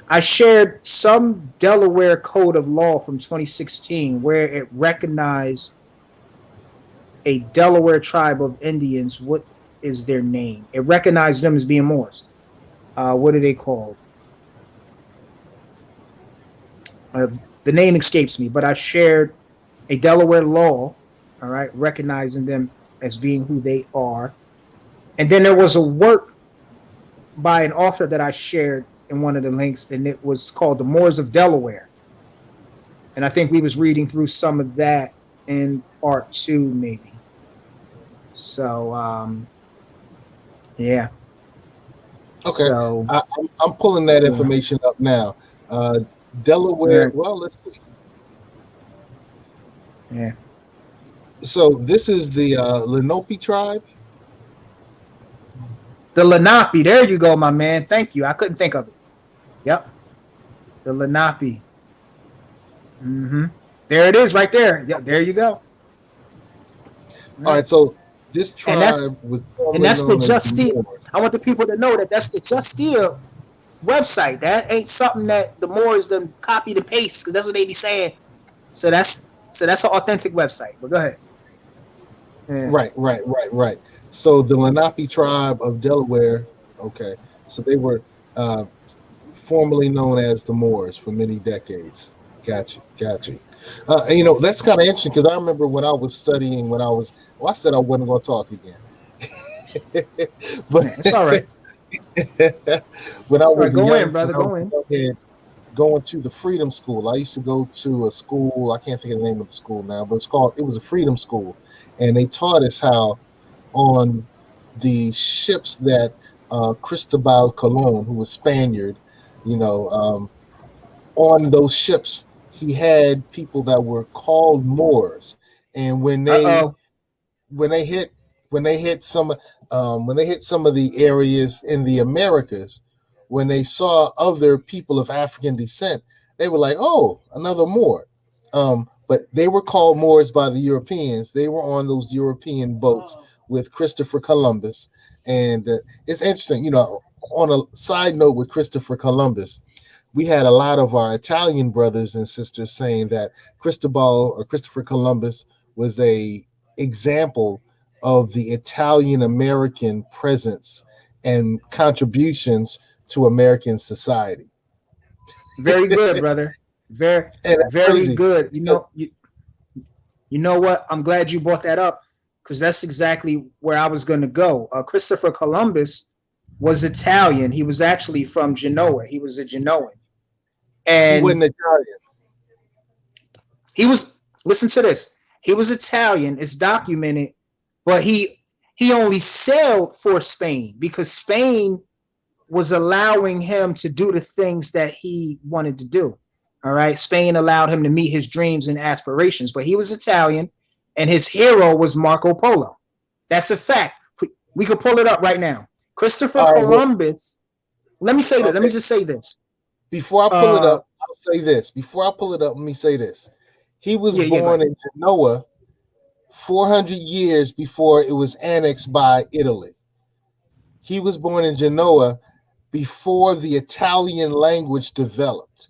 [SPEAKER 2] I shared some Delaware Code of Law from 2016 where it recognized a Delaware tribe of Indians. What is their name? It recognized them as being Moors. What are they called? Uh, the name escapes me, but I shared a Delaware law, all right, recognizing them as being who they are. And then there was a work by an author that I shared in one of the links, and it was called The Moors of Delaware. And I think we was reading through some of that in part two, maybe. So yeah.
[SPEAKER 1] Okay,
[SPEAKER 2] So
[SPEAKER 1] I'm pulling that
[SPEAKER 2] yeah.
[SPEAKER 1] information up now. Delaware.
[SPEAKER 2] Yeah.
[SPEAKER 1] Well, let's see.
[SPEAKER 2] Yeah.
[SPEAKER 1] So this is the Lenape tribe.
[SPEAKER 2] The Lenape. There you go, my man. Thank you. I couldn't think of it. Yep. The Lenape. Mm-hmm. There it is, right there. Yep. There you go. All
[SPEAKER 1] All
[SPEAKER 2] right.
[SPEAKER 1] right, so this
[SPEAKER 2] And that's
[SPEAKER 1] tribe was
[SPEAKER 2] and
[SPEAKER 1] formerly
[SPEAKER 2] that's the
[SPEAKER 1] known as the
[SPEAKER 2] Justia.
[SPEAKER 1] Moors.
[SPEAKER 2] I want the people to know that that's the Justia website. That ain't something that the Moors done copy to paste because that's what they be saying. So that's an authentic website. But go ahead. Yeah.
[SPEAKER 1] Right. So the Lenape tribe of Delaware. Okay, so they were uh, formerly known as the Moors for many decades. Got you. And, that's kind of interesting because I remember when I was studying, I said I wasn't going to talk again, but
[SPEAKER 2] Yeah, it's all right.
[SPEAKER 1] when I
[SPEAKER 2] All right,
[SPEAKER 1] was a
[SPEAKER 2] go
[SPEAKER 1] young,
[SPEAKER 2] in, brother.
[SPEAKER 1] when I was
[SPEAKER 2] Go in.
[SPEAKER 1] a young kid, going to the Freedom School. I used to go to a school. I can't think of the name of the school now, but it was a Freedom School, and they taught us how on the ships that Cristobal Colon, who was Spaniard, you know, on those ships, he had people that were called Moors, and
[SPEAKER 2] Uh-oh.
[SPEAKER 1] when they hit when they hit some when they hit some of the areas in the Americas, when they saw other people of African descent, they were like, "Oh, another Moor." But they were called Moors by the Europeans. They were on those European boats
[SPEAKER 3] Oh,
[SPEAKER 1] with Christopher Columbus, and it's interesting. You know, on a side note with Christopher Columbus, we had a lot of our Italian brothers and sisters saying that Cristobal or Christopher Columbus was a example of the Italian American presence and contributions to American society.
[SPEAKER 2] Very good,
[SPEAKER 1] And
[SPEAKER 2] brother. Very,
[SPEAKER 1] that's
[SPEAKER 2] very
[SPEAKER 1] crazy.
[SPEAKER 2] good. You know what? I'm glad you brought that up because that's exactly where I was going to go. Christopher Columbus was Italian. He was actually from Genoa. He was a Genoan,
[SPEAKER 1] He
[SPEAKER 2] and
[SPEAKER 1] wasn't Italian.
[SPEAKER 2] he was. Listen to this. He was Italian. It's documented, but he only sailed for Spain because Spain was allowing him to do the things that he wanted to do. All right. Spain allowed him to meet his dreams and aspirations, but he was Italian and his hero was Marco Polo. That's a fact. We could pull it up right now. Christopher
[SPEAKER 1] All right. Well,
[SPEAKER 2] Columbus. Let me say this. Let me
[SPEAKER 1] okay.
[SPEAKER 2] just say this.
[SPEAKER 1] Before I pull it
[SPEAKER 2] Uh,
[SPEAKER 1] up, I'll say this. Before I pull it up, let me say this. He was
[SPEAKER 2] yeah, go
[SPEAKER 1] born
[SPEAKER 2] ahead.
[SPEAKER 1] in Genoa 400 years before it was annexed by Italy. He was born in Genoa before the Italian language developed.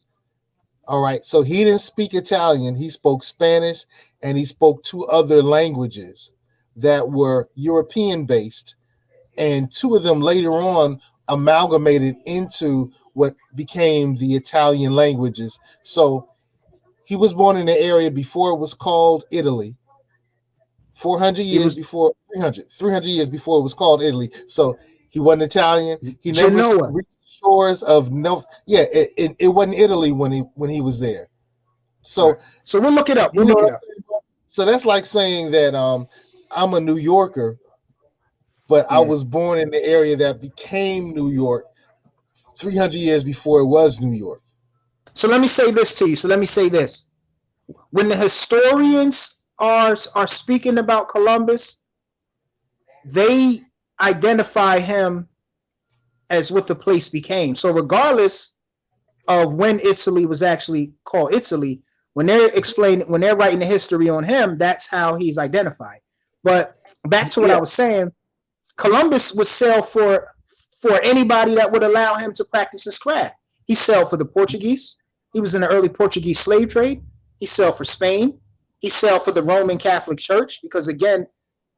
[SPEAKER 1] All right. So he didn't speak Italian. He spoke Spanish and he spoke two other languages that were European based. And two of them later on amalgamated into what became the Italian languages. So he was born in the area before it was called Italy. 400
[SPEAKER 2] He
[SPEAKER 1] years
[SPEAKER 2] was
[SPEAKER 1] before 300 years before it was called Italy. So he wasn't Italian. He never
[SPEAKER 2] Genoa.
[SPEAKER 1] reached the shores of no. Yeah, it wasn't Italy when he was there.
[SPEAKER 2] All right.
[SPEAKER 1] So
[SPEAKER 2] So we'll look it up.
[SPEAKER 1] you
[SPEAKER 2] We'll
[SPEAKER 1] know
[SPEAKER 2] look
[SPEAKER 1] what
[SPEAKER 2] it
[SPEAKER 1] I'm
[SPEAKER 2] up.
[SPEAKER 1] saying? So that's like saying that I'm a New Yorker, but I
[SPEAKER 2] Yeah.
[SPEAKER 1] was born in the area that became New York 300 years before it was New York.
[SPEAKER 2] So let me say this to you. So let me say this. When the historians are speaking about Columbus, they identify him as what the place became. So regardless of when Italy was actually called Italy, when they're writing the history on him, that's how he's identified. But back to what I
[SPEAKER 1] Yeah,
[SPEAKER 2] was saying, Columbus would sell for anybody that would allow him to practice his craft. He sold for the Portuguese. He was in the early Portuguese slave trade. He sold for Spain. He sold for the Roman Catholic Church because again,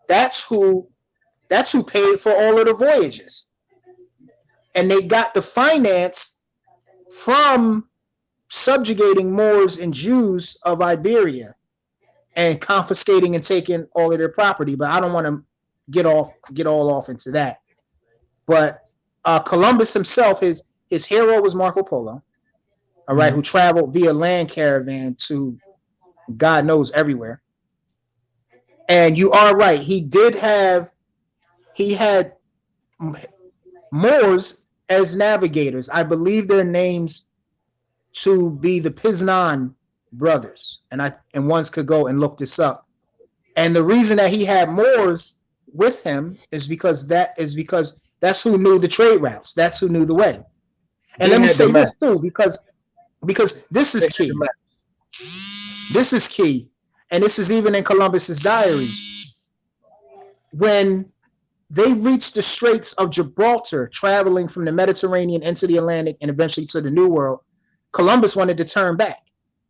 [SPEAKER 2] that's who paid for all of the voyages. And they got the finance from subjugating Moors and Jews of Iberia and confiscating and taking all of their property. But I don't want to get all off into that. But Columbus himself, his hero was Marco Polo, all right, who traveled via land caravan to God knows everywhere. And you are right, he had Moors as navigators. I believe their names to be the Piznan brothers, and ones could go and look this up. And the reason that he had Moors with him is because that's who knew the trade routes. That's who knew the way. And
[SPEAKER 1] they
[SPEAKER 2] let me
[SPEAKER 1] had the
[SPEAKER 2] say this
[SPEAKER 1] map.
[SPEAKER 2] too, because this
[SPEAKER 1] They
[SPEAKER 2] is
[SPEAKER 1] had the
[SPEAKER 2] key.
[SPEAKER 1] map.
[SPEAKER 2] This is key, and this is even in Columbus's diary. When they reached the Straits of Gibraltar, traveling from the Mediterranean into the Atlantic and eventually to the New World, Columbus wanted to turn back.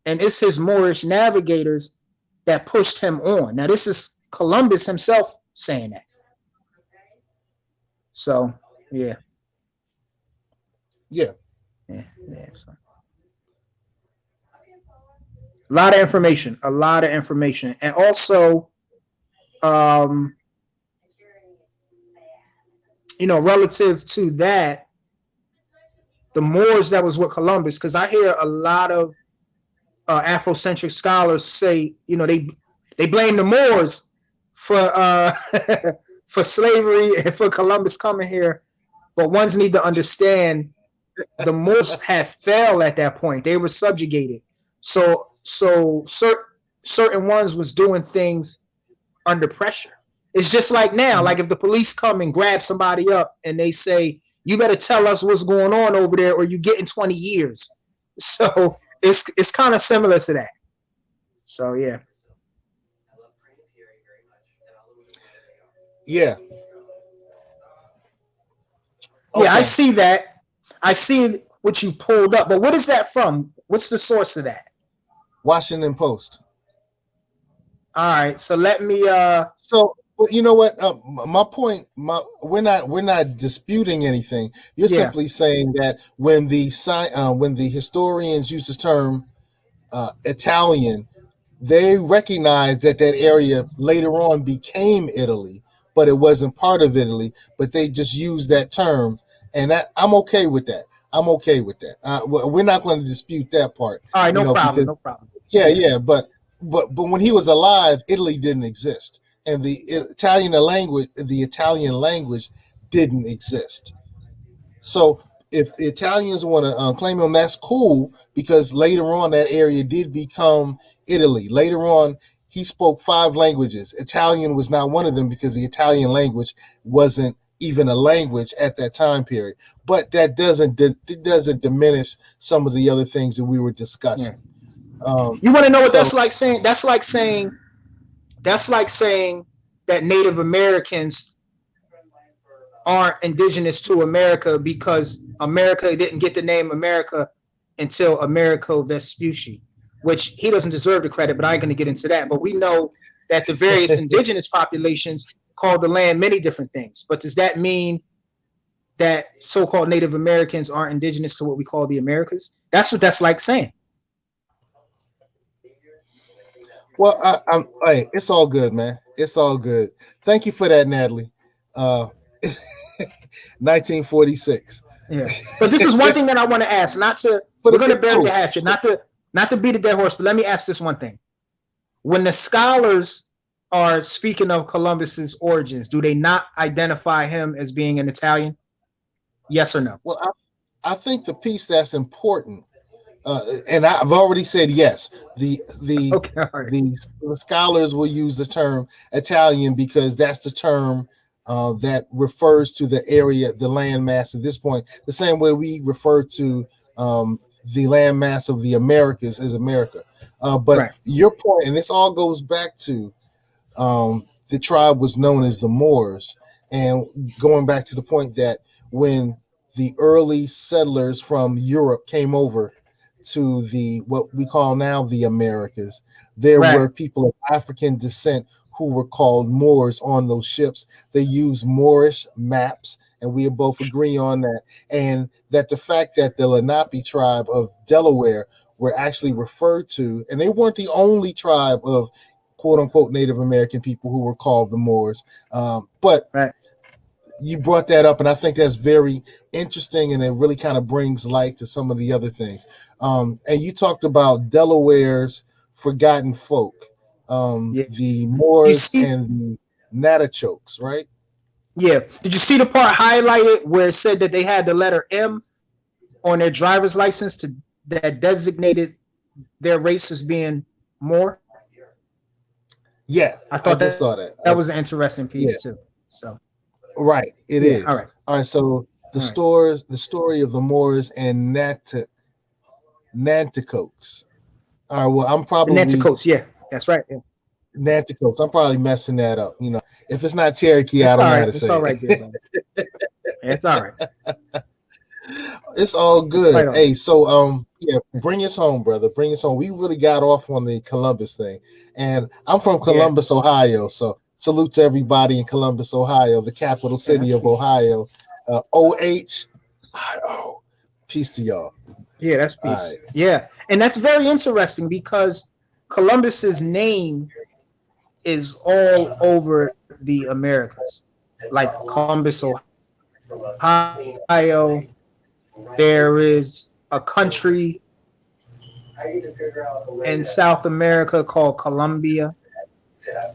[SPEAKER 2] And it's his Moorish navigators that pushed him on. Now, this is Columbus himself saying that. So, yeah.
[SPEAKER 1] Yeah.
[SPEAKER 2] So. A lot of information. And also, relative to that, the Moors that was with Columbus, because I hear a lot of Afrocentric scholars say, they blame the Moors for for slavery and for Columbus coming here, but ones need to understand the Moors had fell at that point. They were subjugated. So certain ones was doing things under pressure. It's just like now, like if the police come and grab somebody up and they say, you better tell us what's going on over there or you get in 20 years. So it's kind of similar to that. So yeah.
[SPEAKER 1] Yeah.
[SPEAKER 2] Yeah, I
[SPEAKER 1] Okay.
[SPEAKER 2] see that. I see what you pulled up, but what is that from? What's the source of that?
[SPEAKER 1] Washington Post.
[SPEAKER 2] All right, so let me
[SPEAKER 1] So, well, you know what? My point. We're not disputing anything. You're
[SPEAKER 2] Yeah.
[SPEAKER 1] simply saying that when the historians use the term Italian, they recognize that area later on became Italy, but it wasn't part of Italy. But they just used that term, and I'm okay with that. I'm okay with that. We're not going to dispute that part,
[SPEAKER 2] all right, no problem,
[SPEAKER 1] because
[SPEAKER 2] no problem.
[SPEAKER 1] yeah, but when he was alive, Italy didn't exist, and the Italian language didn't exist. So if the Italians want to claim him, that's cool, because later on that area did become Italy. Later on, he spoke 5 languages. Italian was not one of them because the Italian language wasn't even a language at that time period. But that doesn't diminish some of the other things that we were discussing.
[SPEAKER 2] You want to know what
[SPEAKER 1] So
[SPEAKER 2] that's like saying? That's like saying that Native Americans aren't indigenous to America because America didn't get the name America until Amerigo Vespucci, which he doesn't deserve the credit, but I ain't going to get into that. But we know that the various indigenous populations called the land many different things. But does that mean that so-called Native Americans aren't indigenous to what we call the Americas? That's what that's like saying.
[SPEAKER 1] well, hey, it's all good, man. It's all good. Thank you for that, Natalie. 1946.
[SPEAKER 2] Yeah. But this is one thing that I want to ask, we're going to
[SPEAKER 1] It's
[SPEAKER 2] bury
[SPEAKER 1] cool.
[SPEAKER 2] the hatchet, not to beat a dead horse, but let me ask this one thing. When the scholars are speaking of Columbus's origins, do they not identify him as being an Italian? Yes or no?
[SPEAKER 1] Well, I think the piece that's important, and I've already said yes.
[SPEAKER 2] Okay, all right.
[SPEAKER 1] The scholars will use the term Italian because that's the term that refers to the area, the landmass at this point, the same way we refer to the landmass of the Americas as America. But
[SPEAKER 2] Right.
[SPEAKER 1] your point, and this all goes back to the tribe was known as the Moors, and going back to the point that when the early settlers from Europe came over to what we call now the Americas, there
[SPEAKER 2] Right.
[SPEAKER 1] were people of African descent who were called Moors on those ships. They used Moorish maps, and we both agree on that. And that the fact that the Lenape tribe of Delaware were actually referred to, and they weren't the only tribe of quote unquote Native American people who were called the Moors. But
[SPEAKER 2] Right.
[SPEAKER 1] you brought that up, and I think that's very interesting, and it really kind of brings light to some of the other things. And you talked about Delaware's forgotten folk,
[SPEAKER 2] Yeah.
[SPEAKER 1] the Moors
[SPEAKER 2] see,
[SPEAKER 1] and the Natachokes, right?
[SPEAKER 2] yeah. Did you see the part highlighted where it said that they had the letter M on their driver's license that designated their race as being Moor?
[SPEAKER 1] Yeah,
[SPEAKER 2] I thought
[SPEAKER 1] just saw that.
[SPEAKER 2] That was an interesting piece too. So
[SPEAKER 1] right, it is.
[SPEAKER 2] All right.
[SPEAKER 1] All right. So the story of the Moors and Nanticokes. All right. Well, I'm
[SPEAKER 2] the
[SPEAKER 1] probably
[SPEAKER 2] Nanticokes. Yeah, that's right. Yeah.
[SPEAKER 1] Nanticokes. I'm probably messing that up. If it's not Cherokee,
[SPEAKER 2] It's
[SPEAKER 1] I don't
[SPEAKER 2] all
[SPEAKER 1] know
[SPEAKER 2] right.
[SPEAKER 1] how to
[SPEAKER 2] It's
[SPEAKER 1] say
[SPEAKER 2] all
[SPEAKER 1] it.
[SPEAKER 2] right, there, brother. It's all right.
[SPEAKER 1] It's all good.
[SPEAKER 2] It's
[SPEAKER 1] Hey, so yeah, bring us home, brother. Bring us home. We really got off on the Columbus thing. And I'm from Columbus, Ohio. So salute to everybody in Columbus, Ohio, the capital city of Ohio. OHIO. Peace to y'all.
[SPEAKER 2] Yeah, that's peace.
[SPEAKER 1] All right.
[SPEAKER 2] Yeah. And that's very interesting because Columbus's name is all over the Americas. Like Columbus, Ohio. There is a country in South America called Colombia.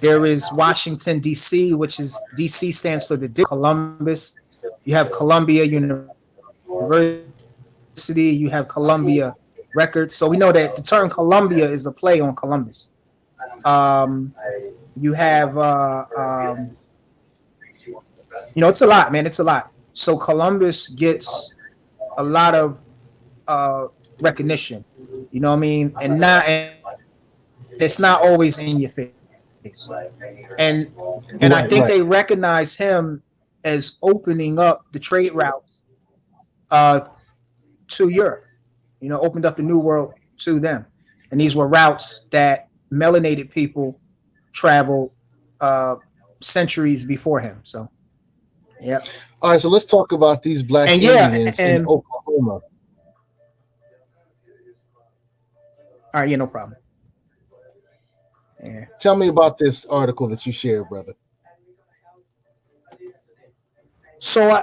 [SPEAKER 2] There is Washington, D.C., which is D.C. stands for the Columbus. You have Columbia University. You have Columbia Records. So we know that the term Columbia is a play on Columbus. Um, you have, it's a lot, man. It's a lot. So Columbus gets a lot of recognition. You know what I mean? And it's not always in your face. And I think they
[SPEAKER 1] Right, right.
[SPEAKER 2] recognize him as opening up the trade routes uh, to Europe. Opened up the New World to them, and these were routes that melanated people traveled uh, centuries before him. So, yeah,
[SPEAKER 1] All right, so let's talk about these black
[SPEAKER 2] and yeah,
[SPEAKER 1] Indians in
[SPEAKER 2] and
[SPEAKER 1] Oklahoma.
[SPEAKER 2] all right, yeah, no problem. Yeah.
[SPEAKER 1] Tell me about this article that you shared, brother.
[SPEAKER 2] So,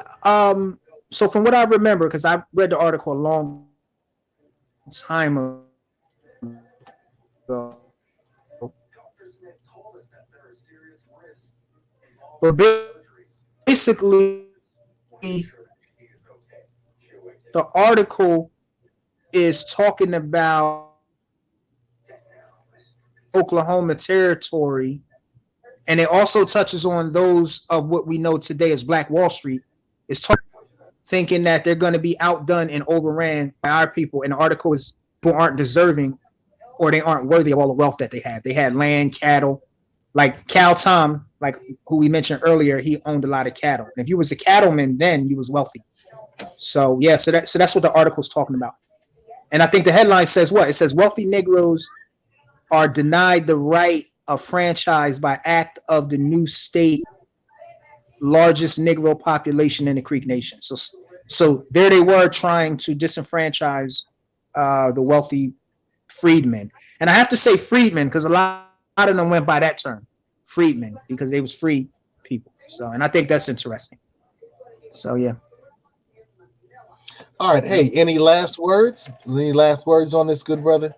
[SPEAKER 2] so from what I remember, because I read the article a long time ago, but basically, the article is talking about Oklahoma territory, and it also touches on those of what we know today as Black Wall Street. It's thinking that they're going to be outdone and overran by our people. And the article is people aren't deserving or they aren't worthy of all the wealth that they have. They had land, cattle, like Cal Tom, like who we mentioned earlier. He owned a lot of cattle. And if you was a cattleman, then you was wealthy. So yeah, so that's what the article's talking about. And I think the headline says what? It says wealthy Negroes are denied the right of franchise by act of the new state largest Negro population in the Creek Nation. So there they were trying to disenfranchise the wealthy freedmen. And I have to say freedmen because a lot of them went by that term, freedmen, because they was free people. So, and I think that's interesting. So yeah.
[SPEAKER 1] All right. Hey, any last words? Any last words on this, good brother?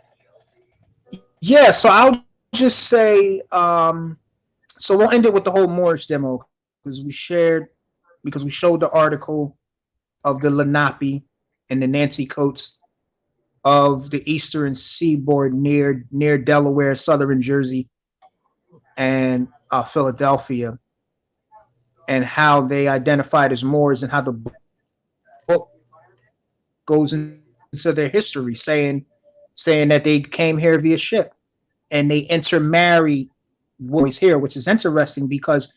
[SPEAKER 2] Yeah, so I'll just say, so we'll end it with the whole Moorish demo because we showed the article of the Lenape and the Nancy Coates of the eastern seaboard near Delaware, southern Jersey, and Philadelphia, and how they identified as Moors and how the book goes into their history, saying that they came here via ship and they intermarried boys here, which is interesting because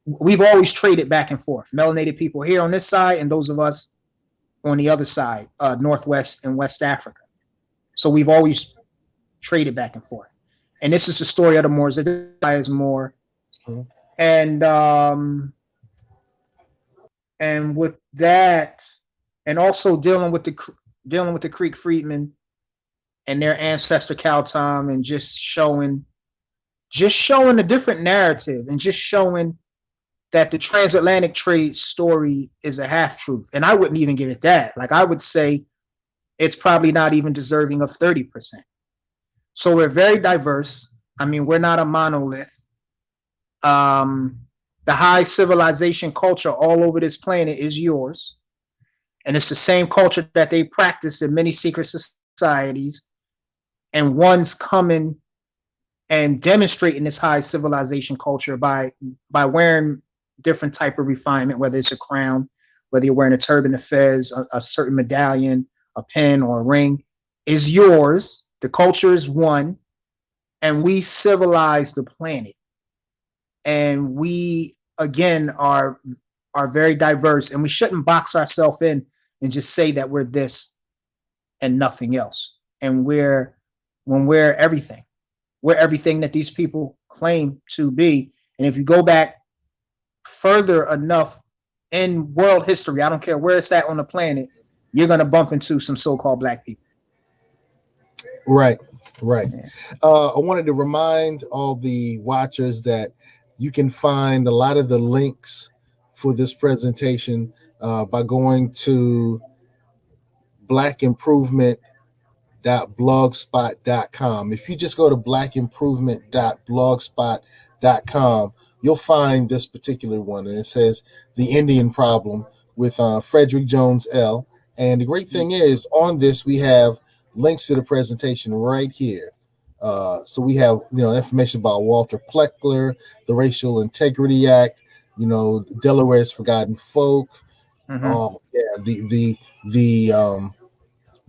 [SPEAKER 2] we've always traded back and forth. Melanated people here on this side and those of us on the other side, Northwest and West Africa. So we've always traded back and forth. And this is the story of the Moors. This guy is Moor. Mm-hmm. And with that, and also dealing with the Creek freedmen and their ancestor Cal Tom, and just showing a different narrative, and just showing that the transatlantic trade story is a half truth. And I wouldn't even give it that. Like I would say it's probably not even deserving of 30%. So we're very diverse. I mean, we're not a monolith. The high civilization culture all over this planet is yours. And it's the same culture that they practice in many secret societies. And one's coming and demonstrating this high civilization culture by wearing different type of refinement, whether it's a crown, whether you're wearing a turban, a fez, a certain medallion, a pin or a ring, is yours. The culture is one, and we civilize the planet. And we, again, are very diverse, and we shouldn't box ourselves in and just say that we're this and nothing else. And we're everything. We're everything that these people claim to be. And if you go back further enough in world history, I don't care where it's at on the planet, you're going to bump into some so-called Black people.
[SPEAKER 1] Right. Yeah. I wanted to remind all the watchers that you can find a lot of the links for this presentation by going to blackimprovement.org blogspot.com. If you just go to blackimprovement.blogspot.com, you'll find this particular one, and it says The Indian Problem with Frederick Jone-El. And the great thing is, on this, we have links to the presentation right here. So we have, information about Walter Pleckler, the Racial Integrity Act, Delaware's Forgotten Folk. The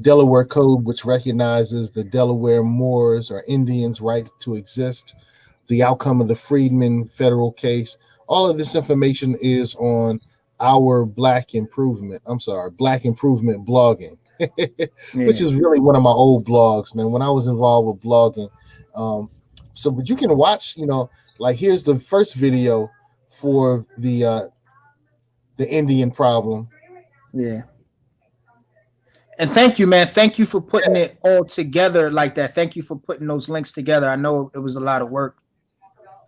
[SPEAKER 1] Delaware Code, which recognizes the Delaware Moors or Indians' right to exist, the outcome of the Freedmen federal case. All of this information is on our Black Improvement blogging, which is really one of my old blogs, man, when I was involved with blogging. But you can watch, like here's the first video for the Indian problem.
[SPEAKER 2] Yeah. And thank you, man. Thank you for putting it all together like that. Thank you for putting those links together. I know it was a lot of work.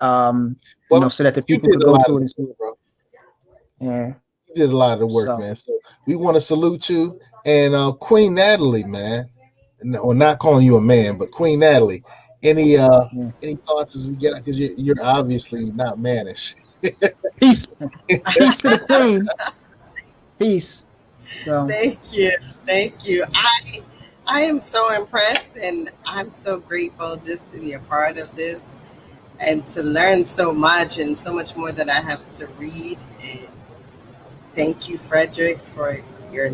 [SPEAKER 2] So that the people could go to it and see it, bro. Yeah.
[SPEAKER 1] You did a lot of the work, man. So we want to salute you. And Queen Natalie, man. Well, not calling you a man, but Queen Natalie. Any thoughts as we get out? Because you're obviously not mannish.
[SPEAKER 2] Peace. Peace to the Queen. Peace. So.
[SPEAKER 3] Thank you. I am so impressed, and I'm so grateful just to be a part of this and to learn so much, and so much more that I have to read. And thank you, Frederick, for your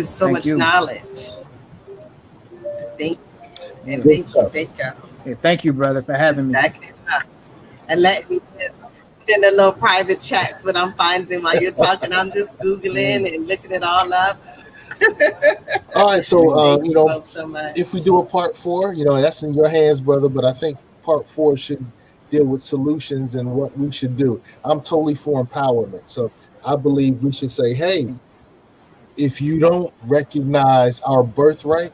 [SPEAKER 3] so much knowledge. Thank you, and thank you, Seiko.
[SPEAKER 2] Yeah, thank you, brother, for having me.
[SPEAKER 3] And let me just in the little private chats when I'm finding while you're talking. I'm just Googling and looking it all up.
[SPEAKER 1] All right, so
[SPEAKER 3] Thank you both so much.
[SPEAKER 1] If we do a part 4, that's in your hands, brother. But I think part 4 should deal with solutions and what we should do. I'm totally for empowerment, so I believe we should say, hey, if you don't recognize our birthright,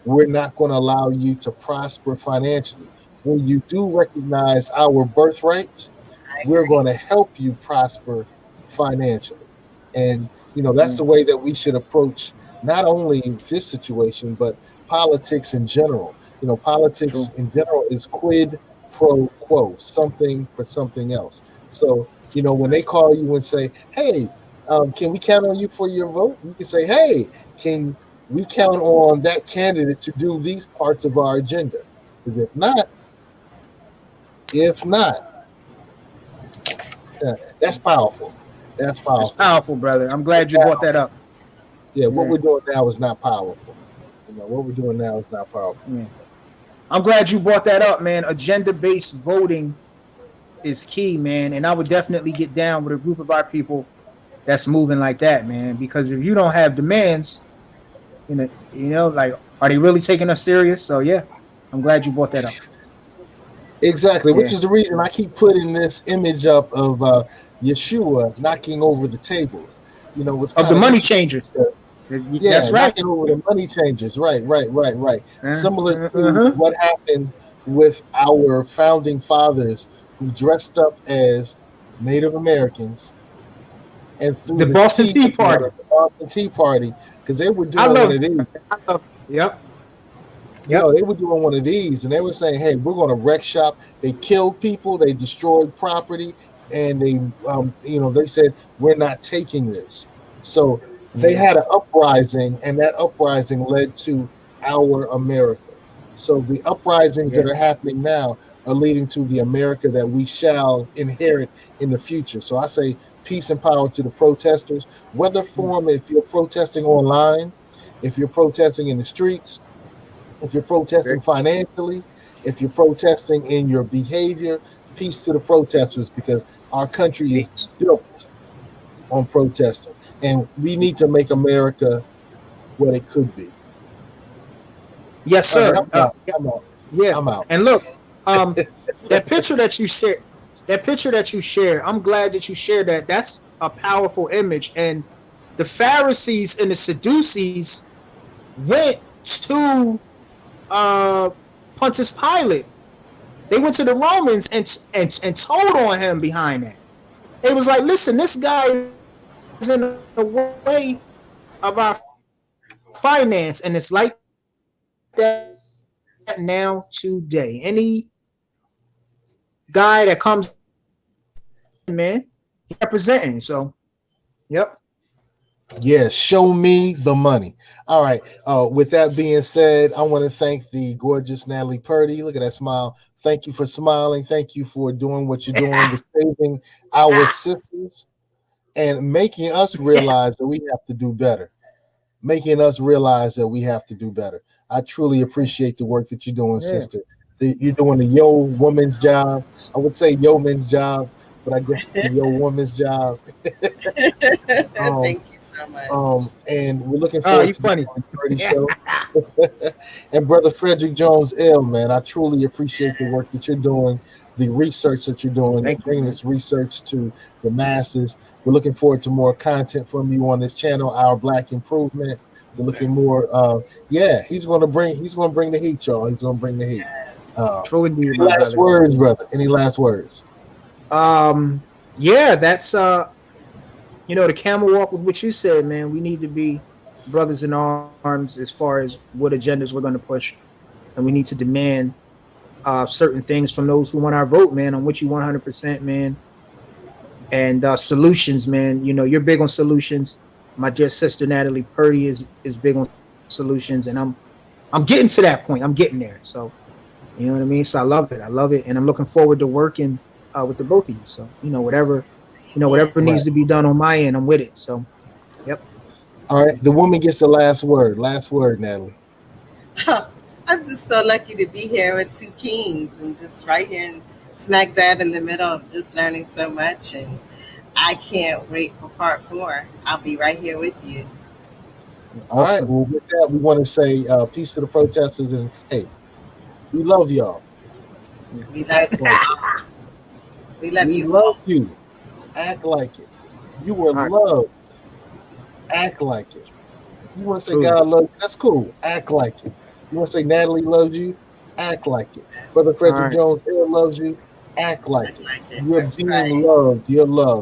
[SPEAKER 1] we're not going to allow you to prosper financially. When you do recognize our birthright, we're going to help you prosper financially. And, that's the way that we should approach not only this situation, but politics in general. Politics in general is quid pro quo, something for something else. So, when they call you and say, hey, can we count on you for your vote? You can say, hey, can we count on that candidate to do these parts of our agenda? Because if not, that's powerful. That's powerful.
[SPEAKER 2] It's powerful, brother. I'm glad you brought that up.
[SPEAKER 1] Yeah, what we're doing now is not powerful. What we're doing now is not powerful.
[SPEAKER 2] Yeah. I'm glad you brought that up, man. Agenda-based voting is key, man. And I would definitely get down with a group of our people that's moving like that, man. Because if you don't have demands, like, are they really taking us serious? So, yeah, I'm glad you brought that up.
[SPEAKER 1] Exactly, which is the reason I keep putting this image up of Yeshua knocking over the tables.
[SPEAKER 2] Of the money changers.
[SPEAKER 1] Yeah, that's right. Knocking over the money changers. Right. Similar to what happened with our founding fathers who dressed up as Native Americans and threw the Boston Tea Party. The Boston Tea Party, because they were doing one of these.
[SPEAKER 2] Yep.
[SPEAKER 1] They were doing one of these, and they were saying, "Hey, we're going to wreck shop." They killed people, they destroyed property, and they, they said, "We're not taking this." So they had an uprising, and that uprising led to our America. So the uprisings that are happening now are leading to the America that we shall inherit in the future. So I say peace and power to the protesters. Whether form, if you're protesting online, if you're protesting in the streets, if you're protesting financially, if you're protesting in your behavior, peace to the protesters, because our country is built on protesting. And we need to make America what it could be.
[SPEAKER 2] Yes, sir.
[SPEAKER 1] I'm out. I'm out.
[SPEAKER 2] And look, that picture that you shared, I'm glad that you shared that. That's a powerful image. And the Pharisees and the Sadducees went to Pontius Pilate. They went to the Romans and told on him behind that. It was like, listen, this guy is in the way of our finance, and it's like that now today. Any guy that comes in, man, he's representing. So, yep.
[SPEAKER 1] Yeah, show me the money. All right. With that being said, I want to thank the gorgeous Natalie Purdie. Look at that smile. Thank you for smiling. Thank you for doing what you're doing with saving our sisters and making us realize that we have to do better. Making us realize that we have to do better. I truly appreciate the work that you're doing,
[SPEAKER 2] Yeah.
[SPEAKER 1] sister. You're doing the yo woman's job. I would say yo men's job, but I guess the yo woman's job. Um,
[SPEAKER 3] Thank you so much.
[SPEAKER 1] and we're looking
[SPEAKER 2] Oh,
[SPEAKER 1] forward
[SPEAKER 2] you
[SPEAKER 1] to the
[SPEAKER 2] funny.
[SPEAKER 1] Party Show. And brother Frederick Jone-El, man, I truly appreciate the work that you're doing, the research that you're doing,
[SPEAKER 2] Thank you,
[SPEAKER 1] bringing
[SPEAKER 2] man.
[SPEAKER 1] this research to the masses. We're looking forward to more content from you on this channel, Our Black Improvement. We're looking more. Yeah, he's gonna bring the heat, y'all. He's gonna bring the heat.
[SPEAKER 3] Yes.
[SPEAKER 2] True indeed,
[SPEAKER 1] Any
[SPEAKER 2] my
[SPEAKER 1] last
[SPEAKER 2] brother.
[SPEAKER 1] words, brother? Any last words?
[SPEAKER 2] Yeah, that's the camel walk with what you said, man. We need to be brothers in arms as far as what agendas we're going to push, and we need to demand certain things from those who want our vote, man. I'm with you 100%, man. And solutions, man. You're big on solutions. My dear sister Natalie Purdie is big on solutions, and I'm getting to that point. I'm getting there. So you know what I mean. So I love it. I love it, and I'm looking forward to working with the both of you. So
[SPEAKER 3] Yeah.
[SPEAKER 2] whatever needs
[SPEAKER 1] Right.
[SPEAKER 2] to be done on my end, I'm with it. So yep.
[SPEAKER 1] All right. The woman gets the last word. Last word, Natalie.
[SPEAKER 3] I'm just so lucky to be here with two kings and just right here in smack dab in the middle of just learning so much. And I can't wait for part four. I'll be right here with you.
[SPEAKER 1] All right.
[SPEAKER 2] Awesome.
[SPEAKER 1] Well, with that, we want to say peace to the protesters, and hey, we love y'all.
[SPEAKER 3] We love
[SPEAKER 1] Act
[SPEAKER 3] you
[SPEAKER 1] like it.
[SPEAKER 3] all. We love
[SPEAKER 1] We
[SPEAKER 3] you
[SPEAKER 1] love
[SPEAKER 3] all.
[SPEAKER 1] you. Act like it. You were
[SPEAKER 2] All right.
[SPEAKER 1] loved. Act like it. You want to say
[SPEAKER 2] Truly.
[SPEAKER 1] God loves you? That's cool. Act like it. You want to say Natalie loves you? Act like it. Brother
[SPEAKER 2] All
[SPEAKER 1] Frederick
[SPEAKER 2] right.
[SPEAKER 1] Jones loves you? Act like
[SPEAKER 3] Act
[SPEAKER 1] it.
[SPEAKER 3] like it.
[SPEAKER 1] You're
[SPEAKER 3] That's
[SPEAKER 1] being
[SPEAKER 3] right.
[SPEAKER 1] loved. You're loved.